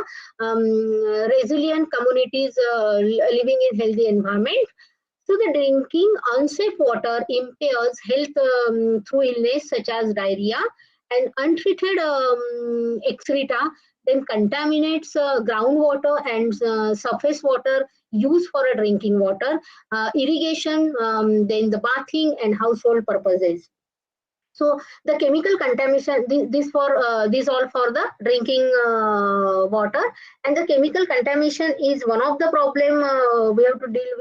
resilient communities living in healthy environment. So the drinking unsafe water impairs health through illness such as diarrhea, and untreated excreta then contaminates groundwater and surface water used for a drinking water, irrigation, then the bathing and household purposes. So the chemical contamination, this all for the drinking water, and the chemical contamination is one of the problem we have to deal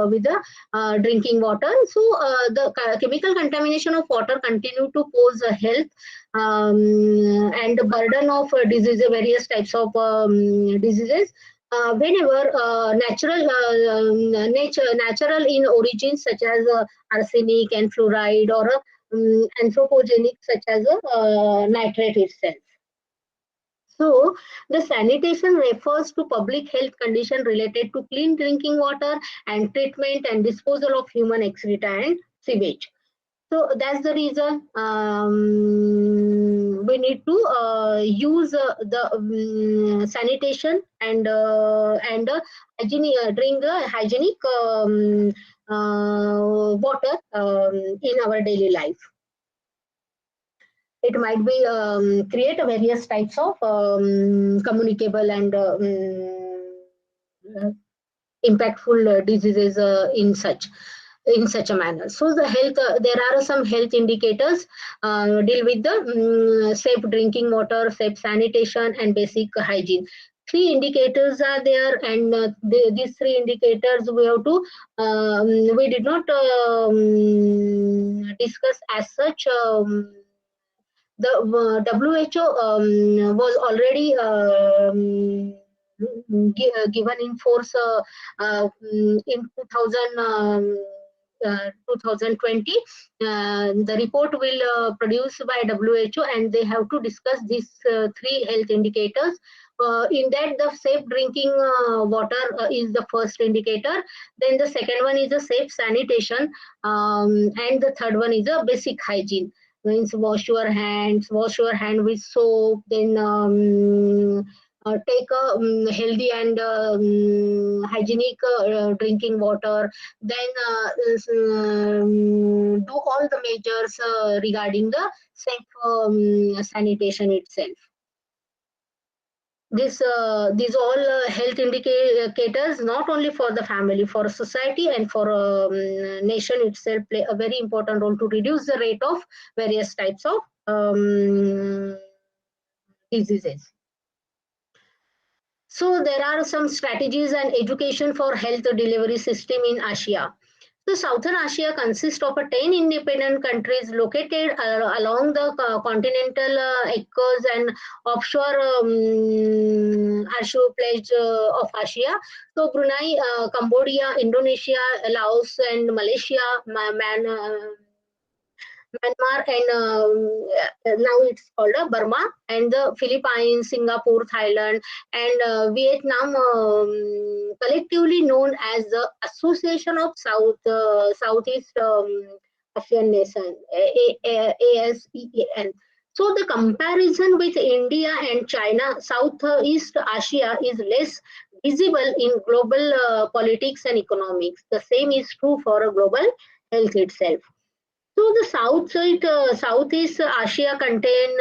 with the drinking water. So the chemical contamination of water continue to pose a health and the burden of diseases, various types of diseases. Whenever natural in origin such as arsenic and fluoride, or anthropogenic such as nitrate itself. So the sanitation refers to public health condition related to clean drinking water and treatment and disposal of human excreta and sewage. So that's the reason we need to use the sanitation and hygienic, drink the hygienic water in our daily life. It might be create a various types of communicable and impactful diseases in such a manner. So the health, there are some health indicators deal with the safe drinking water, safe sanitation, and basic hygiene. Three indicators are there, and these three indicators we have to we did not discuss as such. The WHO was already given in force in 2020. The report will produced by WHO, and they have to discuss these three health indicators. In that, the safe drinking water is the first indicator. Then the second one is the safe sanitation, and the third one is a basic hygiene. Means wash your hand with soap, then take a healthy and hygienic drinking water, then do all the measures regarding the safe sanitation itself. These all health indicators, not only for the family, for society and for nation itself, play a very important role to reduce the rate of various types of diseases. So there are some strategies and education for health delivery system in Asia. So Southern Asia consists of 10 independent countries located along the continental acres and offshore archipelago of Asia. So Brunei, Cambodia, Indonesia, Laos, and Malaysia, Myanmar, and now it's called Burma, and the Philippines, Singapore, Thailand, and Vietnam, collectively known as the Association of Southeast Asian Nation, ASEAN. So the comparison with India and China, Southeast Asia is less visible in global politics and economics. The same is true for global health itself. So the Southeast Asia contain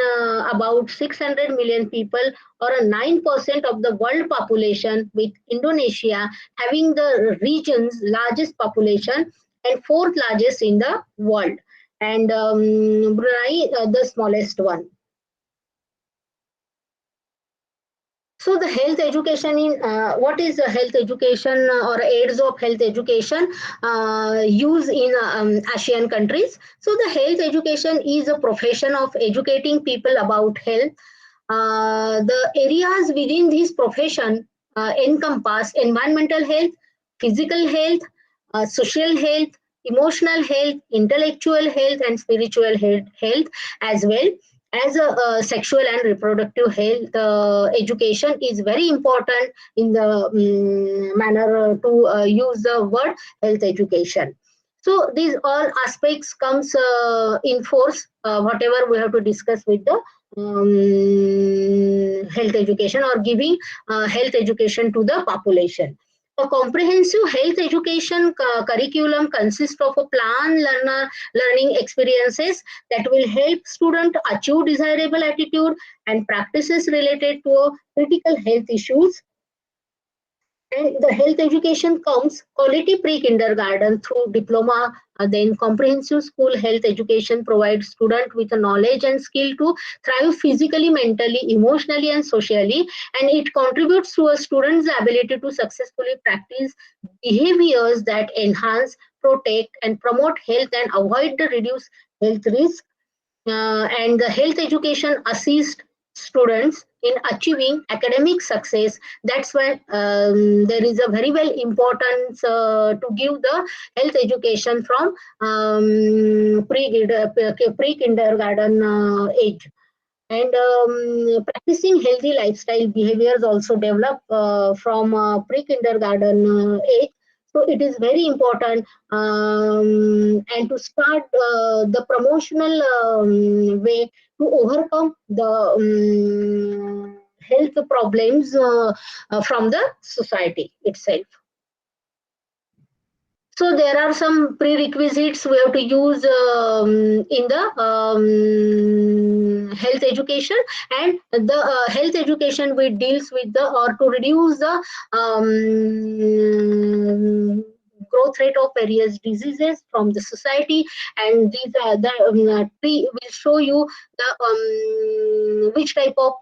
about 600 million people, or 9% of the world population, with Indonesia having the region's largest population and fourth largest in the world, and Brunei the smallest one. So the health education in what is the health education or aids of health education used in ASEAN countries? So the health education is a profession of educating people about health. The areas within this profession encompass environmental health, physical health, social health, emotional health, intellectual health, and spiritual health as well. as a sexual and reproductive health education is very important in the manner to use the word health education. So these all aspects comes in force whatever we have to discuss with the health education or giving health education to the population. A comprehensive health education curriculum consists of a plan learning experiences that will help students achieve desirable attitude and practices related to critical health issues. And the health education comes quality pre-kindergarten through diploma, then comprehensive school health education provides students with the knowledge and skill to thrive physically, mentally, emotionally, and socially. And it contributes to a student's ability to successfully practice behaviors that enhance, protect, and promote health and avoid the reduced health risk. And the health education assist students in achieving academic success. That's why there is a very well importance to give the health education from pre-kindergarten age. And practicing healthy lifestyle behaviors also develop from pre-kindergarten age. So it is very important and to start the promotional way to overcome the health problems from the society itself. So there are some prerequisites we have to use in the health education, and the health education which deals with the or to reduce the growth rate of various diseases from the society. And these are the will show you the which type of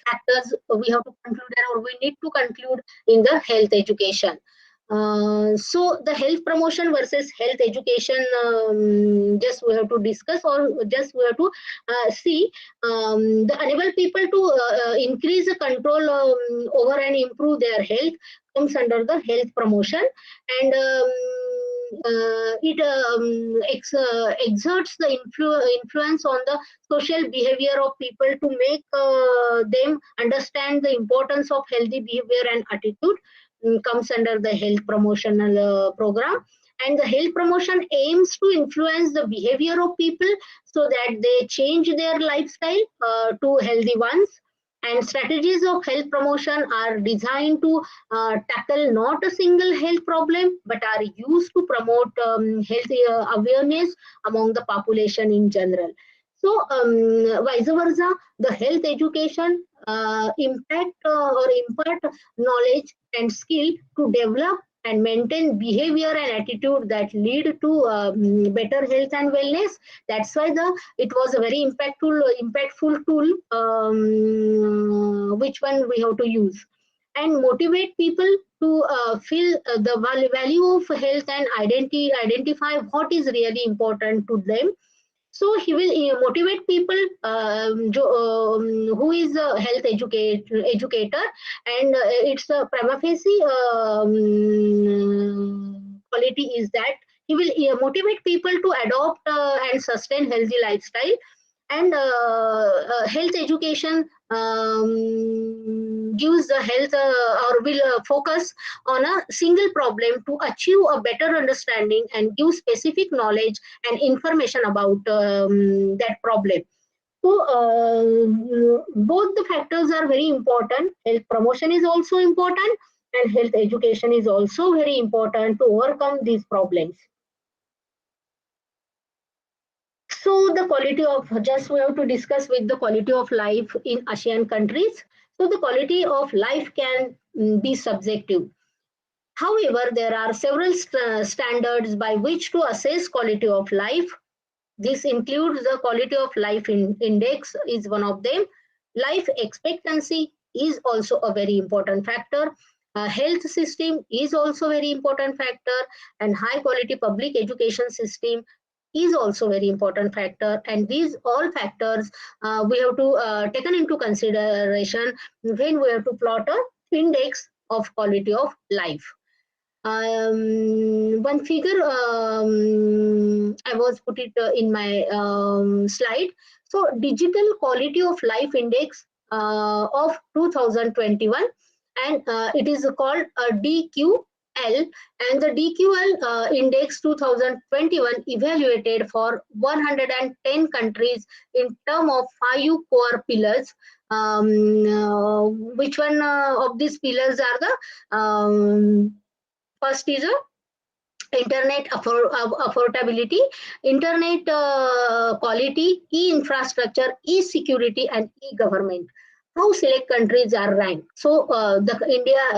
factors we have to conclude or we need to conclude in the health education. So the health promotion versus health education, just we have to discuss or just we have to see the enable people to increase the control over and improve their health comes under the health promotion. And it exerts the influence on the social behavior of people to make them understand the importance of healthy behavior and attitude. Comes under the health promotional program. And the health promotion aims to influence the behavior of people so that they change their lifestyle to healthy ones. And strategies of health promotion are designed to tackle not a single health problem but are used to promote health awareness among the population in general. So vice versa, the health education impact or impart knowledge and skill to develop and maintain behavior and attitude that lead to better health and wellness. That's why it was a very impactful tool which one we have to use. And motivate people to feel the value of health and identify what is really important to them. So he will motivate people who is a health educator, and it's a prima facie quality is that he will motivate people to adopt and sustain healthy lifestyle. And health education gives the health or will focus on a single problem to achieve a better understanding and give specific knowledge and information about that problem. So both the factors are very important. Health promotion is also important and health education is also very important to overcome these problems. So the quality of, just we have to discuss with the quality of life in ASEAN countries. So the quality of life can be subjective. However, there are several standards by which to assess quality of life. This includes the quality of life index is one of them. Life expectancy is also a very important factor. Health system is also very important factor, and high quality public education system is also very important factor. And these all factors we have to taken into consideration when we have to plot a index of quality of life. One figure I was put it in my slide. So Digital Quality of Life Index of 2021, and it is called DQL, and the DQL index 2021 evaluated for 110 countries in terms of 5 core pillars. Which one of these pillars are the first is internet affordability, internet quality, e-infrastructure, e-security, and e-government. How select countries are ranked? So the India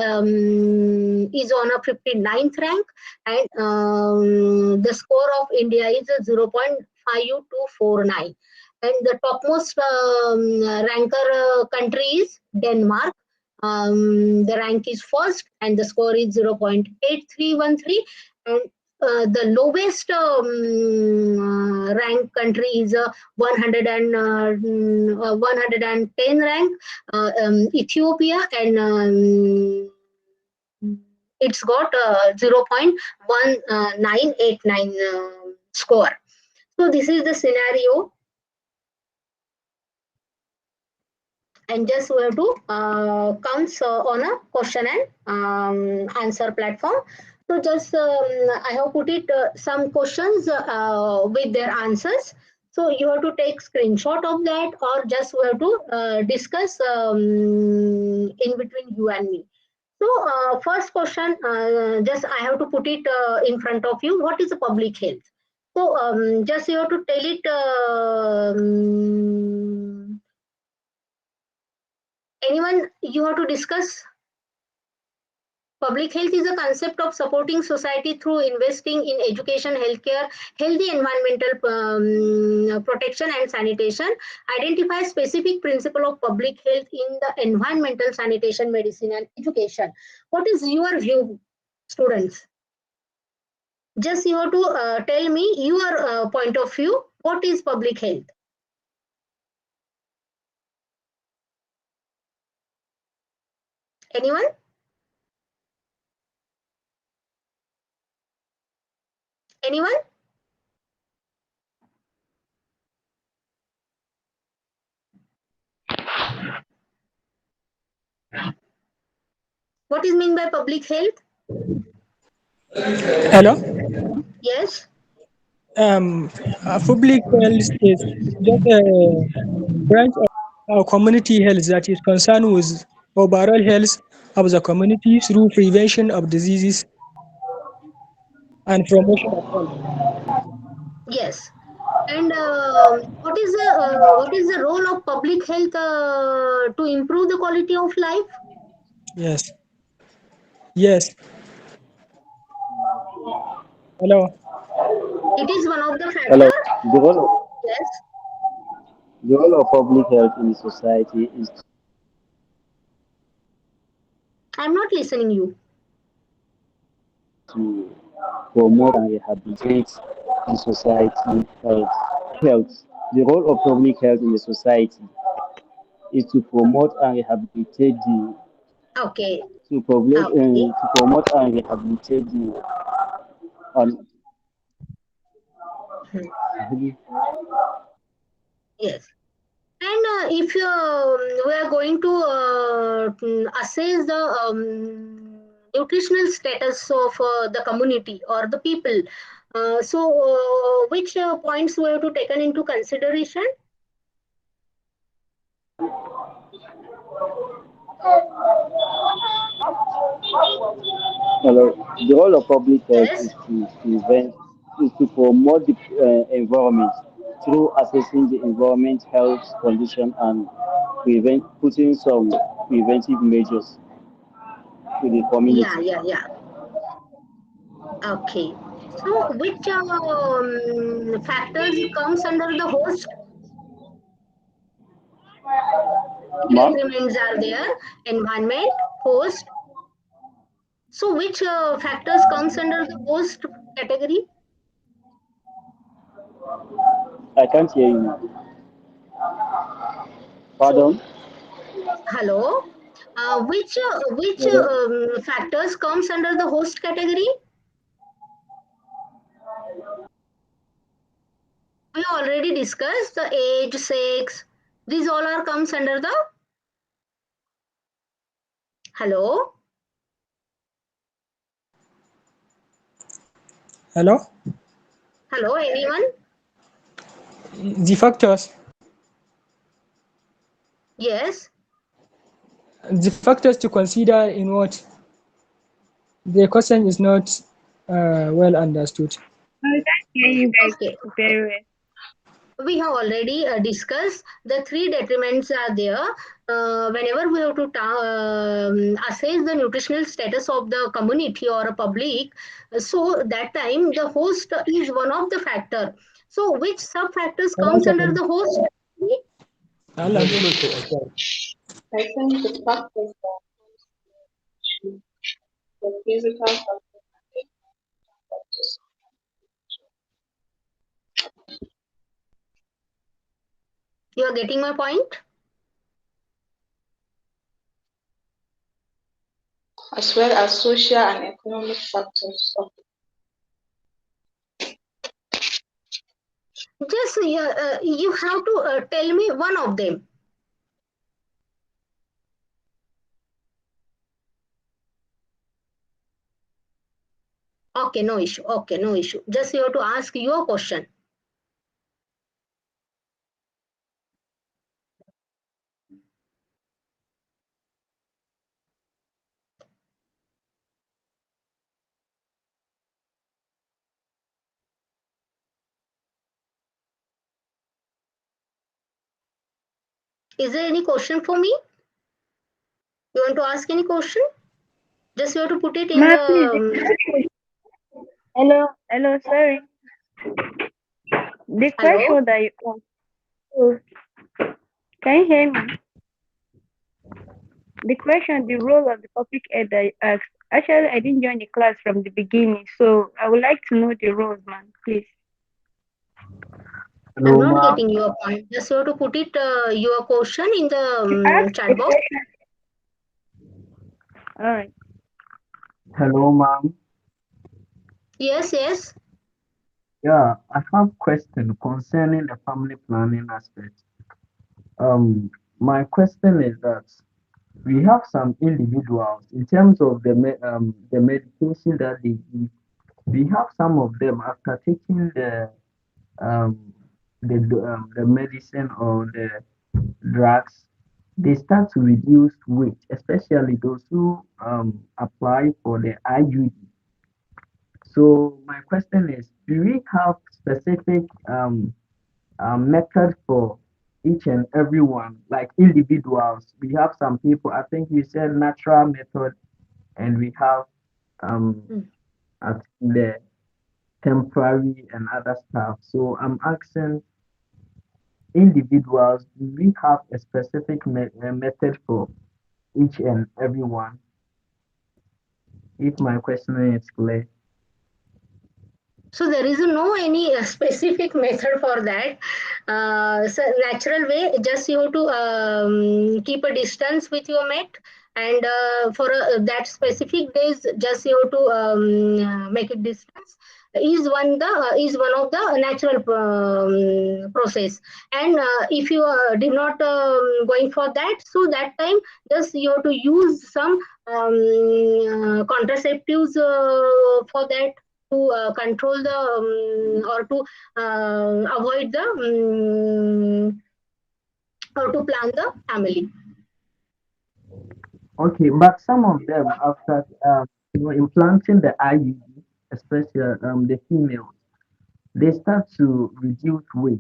is on a 59th rank, and the score of India is 0.5249. And the topmost ranker country is Denmark. The rank is first, and the score is 0.8313. And the lowest rank country is 110 rank, Ethiopia, and it's got 0.1989 score. So this is the scenario, and just we have to comes on a question and answer platform. So just I have put it some questions with their answers. So you have to take screenshot of that, or just we have to discuss in between you and me. So first question, just I have to put it in front of you. What is the public health? So just you have to tell it. Anyone, you have to discuss. Public health is a concept of supporting society through investing in education, healthcare, healthy environmental protection, and sanitation. Identify specific principle of public health in the environmental, sanitation, medicine, and education. What is your view, students? Just you have to tell me your point of view. What is public health? Anyone? Anyone? What is mean by public health? Hello. Yes. Public health is just a branch of community health that is concerned with overall health of the community through prevention of diseases and promotion of health. Yes. And what is the role of public health to improve the quality of life? Yes. Yes. Hello. It is one of the Hello. factor. Yes. The role of public health in society is I'm not listening you. to promote and rehabilitate the society health. Health. The role of public health in the society is to promote and rehabilitate the Okay. Okay. to promote and rehabilitate the on Hmm. Yes. And if we are going to assess the nutritional status of the community or the people, so which points we have to taken into consideration? Hello. The role of public health Yes. is to prevent, is to promote the environment through assessing the environment health condition and putting some preventive measures to the Yeah. community. Yeah. Yeah. Okay. So which factors comes under the host? Three Ma'am, elements are there: environment, host. So which factors comes under the host category? I can't hear you, ma'am. So Pardon? hello. Which Hello. factors comes under the host category? We already discussed the age, sex. These all are comes under the. Hello. Hello? Hello. Anyone? The factors. Yes. The factors to consider in what? The question is not well understood. I can't hear you guys Okay. very well. We have already discussed the three detriments are there. Whenever we have to assess the nutritional status of the community or a public, so that time the host is one of the factor. So which sub factors One comes under second. the host? Allah. I think the factors that the physical factors, You are getting my point? as well as social and economic factors. Just you have to tell me one of them. Okay, no issue. Okay, no issue. Just you have to ask your question. Is there any question for me? You want to ask any question? Just you have to put it in Ma, the. please. Hello, sorry. The Hello. question that you asked. Oh, can you hear me? The question, the role of the public head that you asked. Actually, I didn't join the class from the beginning, so I would like to know the roles, man, please. I'm Hello, not ma'am. getting your point. Just you have to put it your question in You the asked chat the box. question. All right. Hello, ma'am. Yes, yes. Yeah, I have question concerning the family planning aspect. My question is that we have some individuals in terms of the medication that they give. We have some of them after taking um the medicine or the drugs, they start to reduce weight, especially those who apply for the IUD. So my question is, do we have specific method for each and every one, like individuals? We have some people, I think you said natural method, and we have um, Mm. I think the temporary and other stuff. So I'm asking individuals, do we have a specific method for each and every one? If my question is clear. So there is no any specific method for that. So natural way, just you have to keep a distance with your mate, and for that specific days, just you have to make it distance. Is one of the natural process. And if you did not going for that, so that time just you have to use some contraceptives for that to control the or to avoid the or to plan the family. Okay, but some of them after implanting the IUD, especially the females, they start to reduce weight.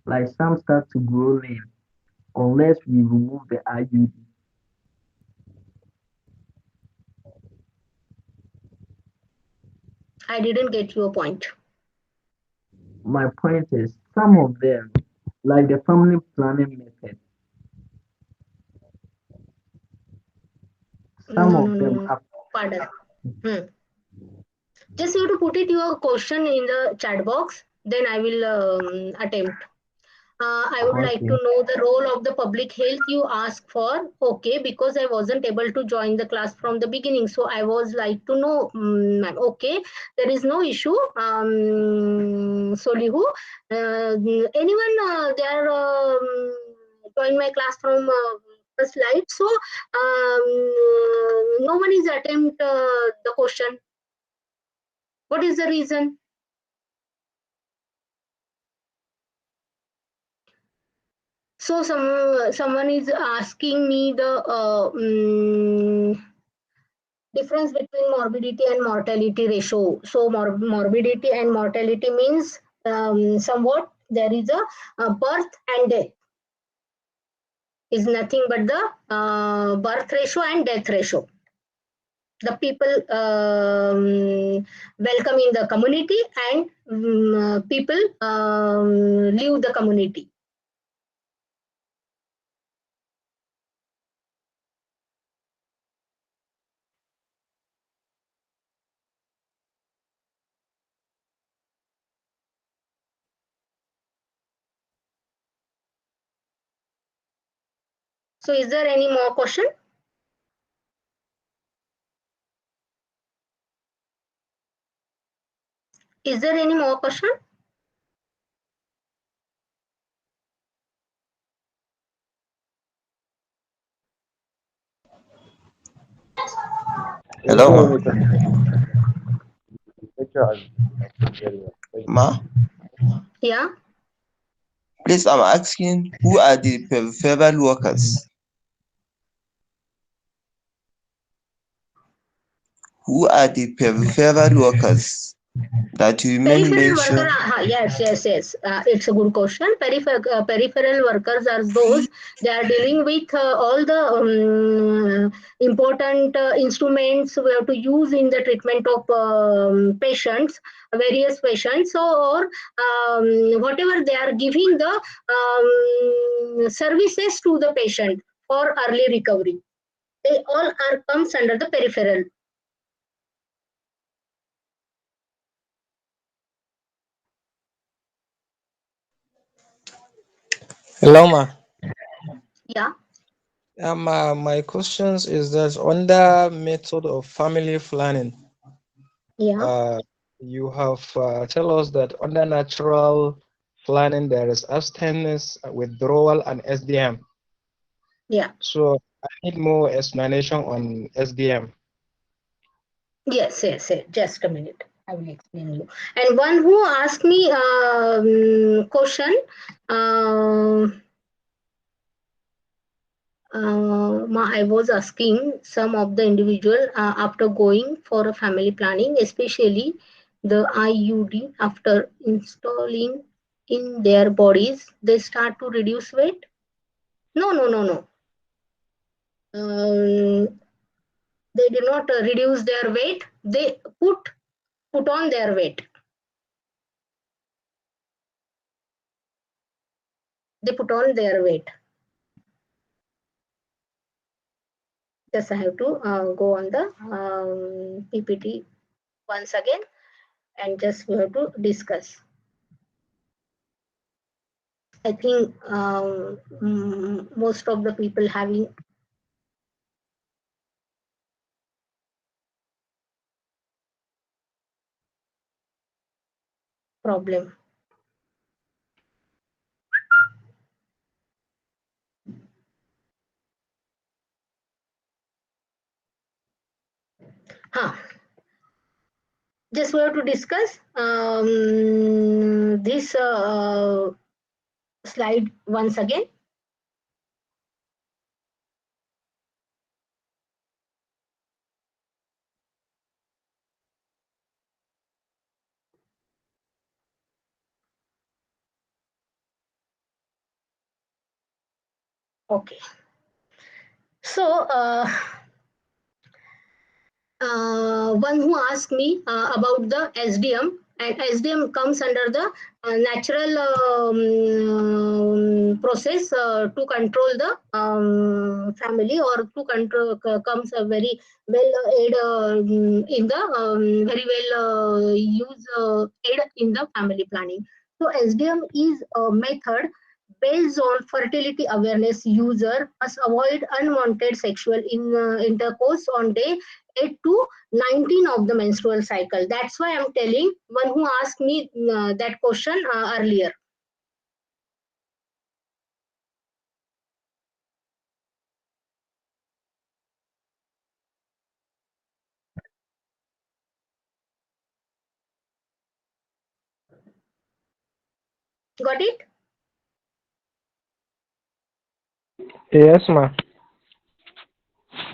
Like some start to grow lean unless we remove the IUD. I didn't get your point. My point is some of them, like the family planning method, some No, no, of no, them no. have. Pardon. Hmm. Just you have to put it your question in the chat box. Then I will attempt. I would like to know the role of the public health you ask for. Okay, because I wasn't able to join the class from the beginning. So I was like to know, ma'am. Okay, there is no issue. Solihu, anyone they are join my class from the slide. So no one is attempt the question. What is the reason? So someone is asking me the difference between morbidity and mortality ratio. So morbidity and mortality means somewhat there is a birth and death is nothing but the birth ratio and death ratio. The people welcome in the community and people leave the community. So is there any more question? Is there any more question? Hello, ma. Yeah. Please, I'm asking who are the peripheral workers? Who are the peripheral workers that you Peripheral mention? worker, yes. It's a good question. Peripheral workers are those they are dealing with all the important instruments we have to use in the treatment of patients, various patients. So, or whatever they are giving the services to the patient for early recovery. They all are comes under the peripheral. Hello, ma. Yeah. My questions is that under method of family planning, Yeah. you have tell us that under natural planning there is abstinence, withdrawal, and SDM. Yeah. So I need more explanation on SDM. Yes. Just a minute. I will explain you. And one who asked me question, I was asking some of the individual after going for a family planning, especially the IUD after installing in their bodies, they start to reduce weight. No. They did not reduce their weight. They put on their weight. They put on their weight. Just I have to go on the PPT once again and just we have to discuss. I think most of the people having problem. Huh. Just we have to discuss this slide once again. Okay. So one who asked me about the SDM, and SDM comes under the natural process to control the family or to control comes a very well aid in the very well use aid in the family planning. So SDM is a method based on fertility awareness, user must avoid unwanted sexual intercourse on day 8 to 19 of the menstrual cycle. That's why I'm telling one who asked me that question earlier. Got it? Yes, ma.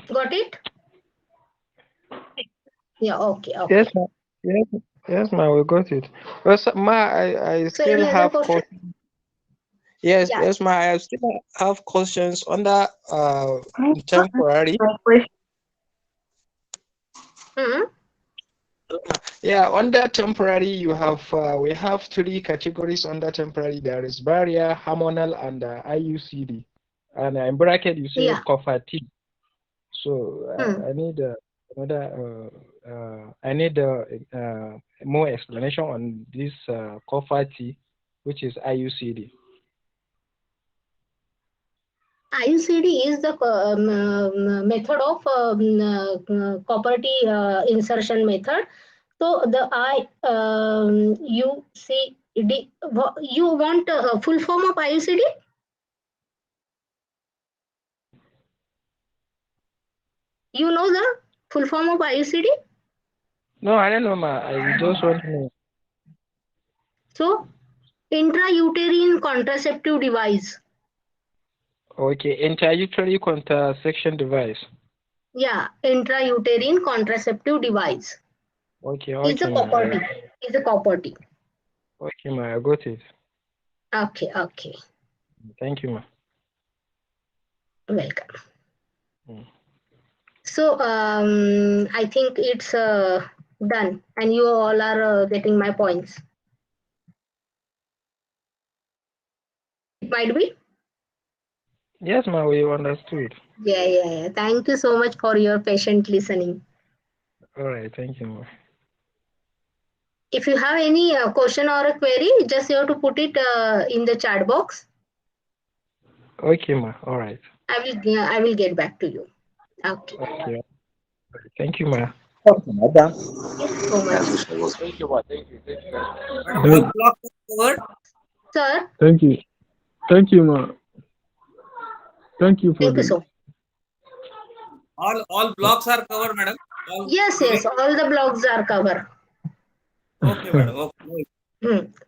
Got it? Yeah, okay, Yes, okay. ma. Yes, yes, ma. We got it. Well, so, ma, I So still any other have question? Yes, Yeah. yes, ma. I still have questions on the I temporary. my question. Hmm. Yeah, under temporary, you have we have three categories under temporary. There is barrier, hormonal, and IUCD. And in bracket, you say Yeah. copper T. So Hmm. I need another. I need more explanation on this copper T, which is IUCD. IUCD is the method of property insertion method. So the IUCD, you want a full form of IUCD? You know the full form of IUCD? No, I don't know, ma. I just want to know. So intrauterine contraceptive device. Okay, intrauterine contraception device. Yeah, intrauterine contraceptive device. Okay, Is okay, a ma. property. Is a property. Okay, ma. I got it. Okay, okay. Thank you, ma. Welcome. Mm. So I think it's done, and you all are getting my points. It might be. Yes, ma. We understood. Yeah, yeah, yeah. Thank you so much for your patient listening. All right, thank you, ma. If you have any question or a query, just you have to put it in the chat box. Okay, ma. All right. I will get back to you. Okay. Okay. Thank you, ma. Okay, madam. Thank you so much, Thank you, ma. Thank you. Thank you very much. Madam, all blocks are covered. sir. Thank you. Thank you, ma. Thank you for Thank you the. so much. All blocks are covered, madam. All Yes, units. yes. All the blocks are covered. Okay, madam. Okay.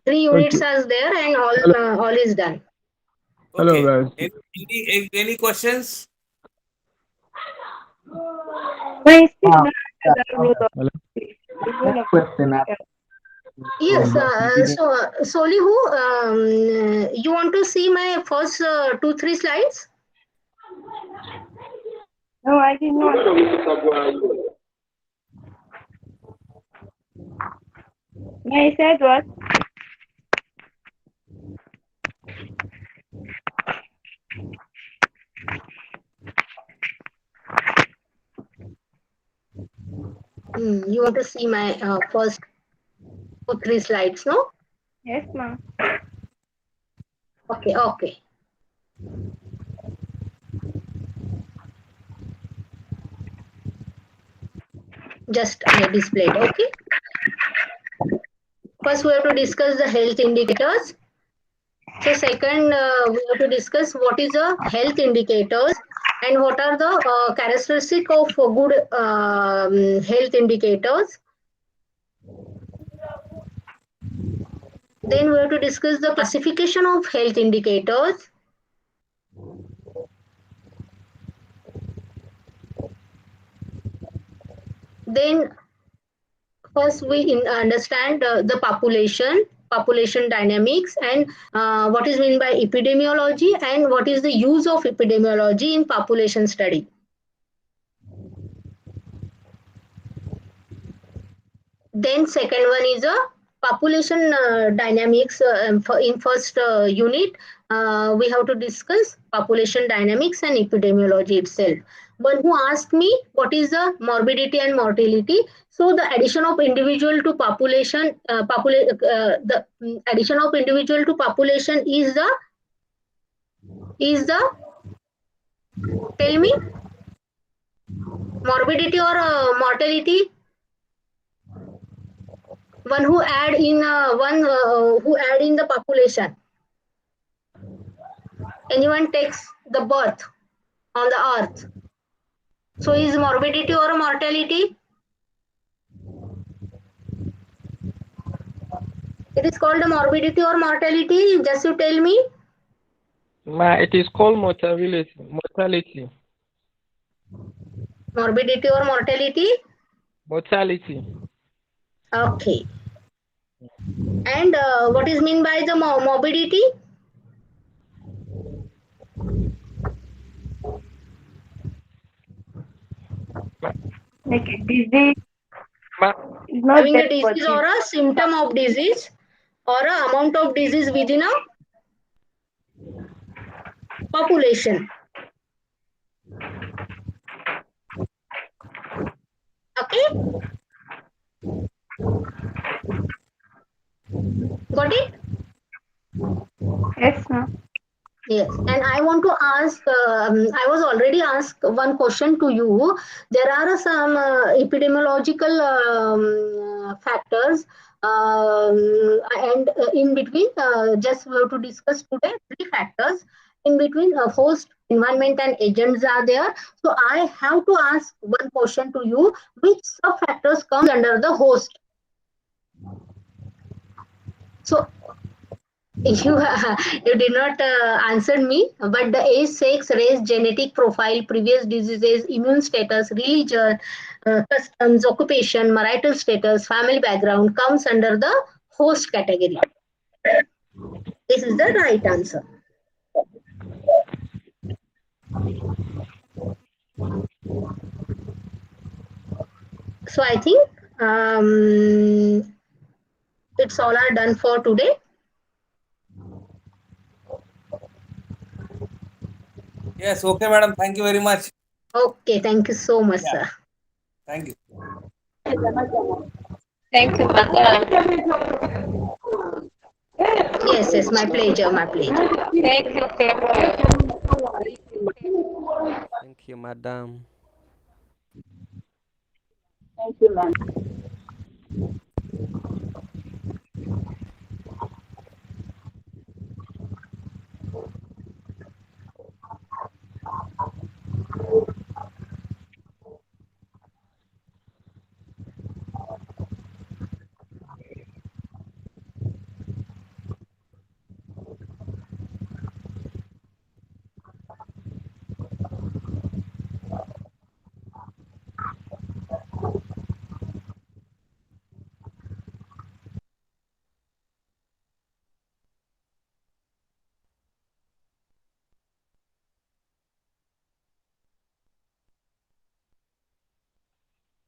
3 units Okay. are there, and all is done. Hello, Okay. guys. Any questions? My still Ah, not the role of Hello. the role of question. Yes. You didn't. So, Soli, who you want to see my first 2-3 slides? No, I did not. I said what? You want to see my first 2-3 slides, no? Yes, ma'am. Okay, okay. Just I displayed, okay? First, we have to discuss the health indicators. So, second, we have to discuss what is the health indicators and what are the characteristic of good health indicators. Then we have to discuss the classification of health indicators. Then first we understand the population dynamics, and what is meant by epidemiology and what is the use of epidemiology in population study. Then second one is a population dynamics. In first unit, we have to discuss population dynamics and epidemiology itself. One who asked me what is the morbidity and mortality. So the addition of individual to population, the addition of individual to population is the is the, tell me, morbidity or mortality? One who add in who add in the population. Anyone takes the birth on the earth. So is morbidity or mortality? It is called a morbidity or mortality. Just you tell me. It is called mortality. Mortality. Morbidity or mortality? Mortality. Okay. And what is mean by the morbidity? Like a disease. It's not Having death, a but disease or it's a symptom of disease or a amount of disease within a population. Okay. Got it? yes, ma'am. Yes, and I want to ask, I was already asked one question to you. There are some epidemiological factors, and in between, just we have to discuss today three factors. In between, host, environment, and agents are there. So I have to ask one question to you: which sub factors comes under the host? So you you did not answer me, but the age, sex, race, genetic profile, previous diseases, immune status, religion, customs, occupation, marital status, family background comes under the host category. This is the right answer. So I think it's all are done for today. Yes, okay, madam. Thank you very much. Okay, thank you so much, Yeah, sir. thank you. Thank you, madam. Yes, yes, my pleasure, my pleasure. Thank you, Thank you, madam. Thank you, ma'am.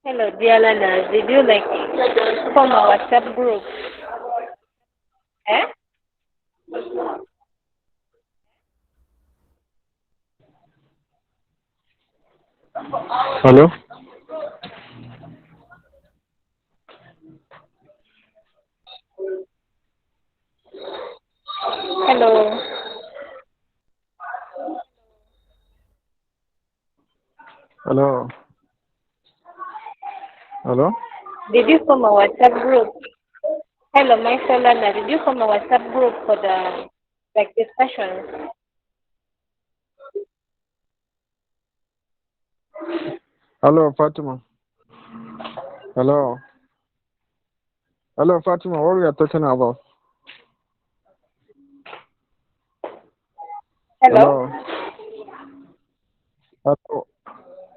Hello, dear learners. Did you like form a WhatsApp group? Eh? Hello? Hello. Hello? Hello? Did you form a WhatsApp group? Hello, my fellow learner. Did you form a WhatsApp group for the discussions? Hello, Fatima. Hello? Hello, Fatima. What we are talking about? Hello. Hello?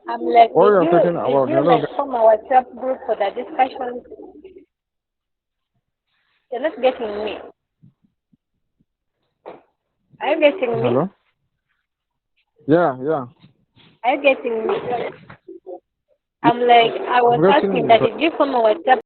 I'm like, What we are did talking you about? Hello? form a WhatsApp group for the discussions? You're not getting me. Are you getting me? Hello? Yeah, yeah. Are you getting me? I'm like, I was I'm getting asking you, that but did you form a WhatsApp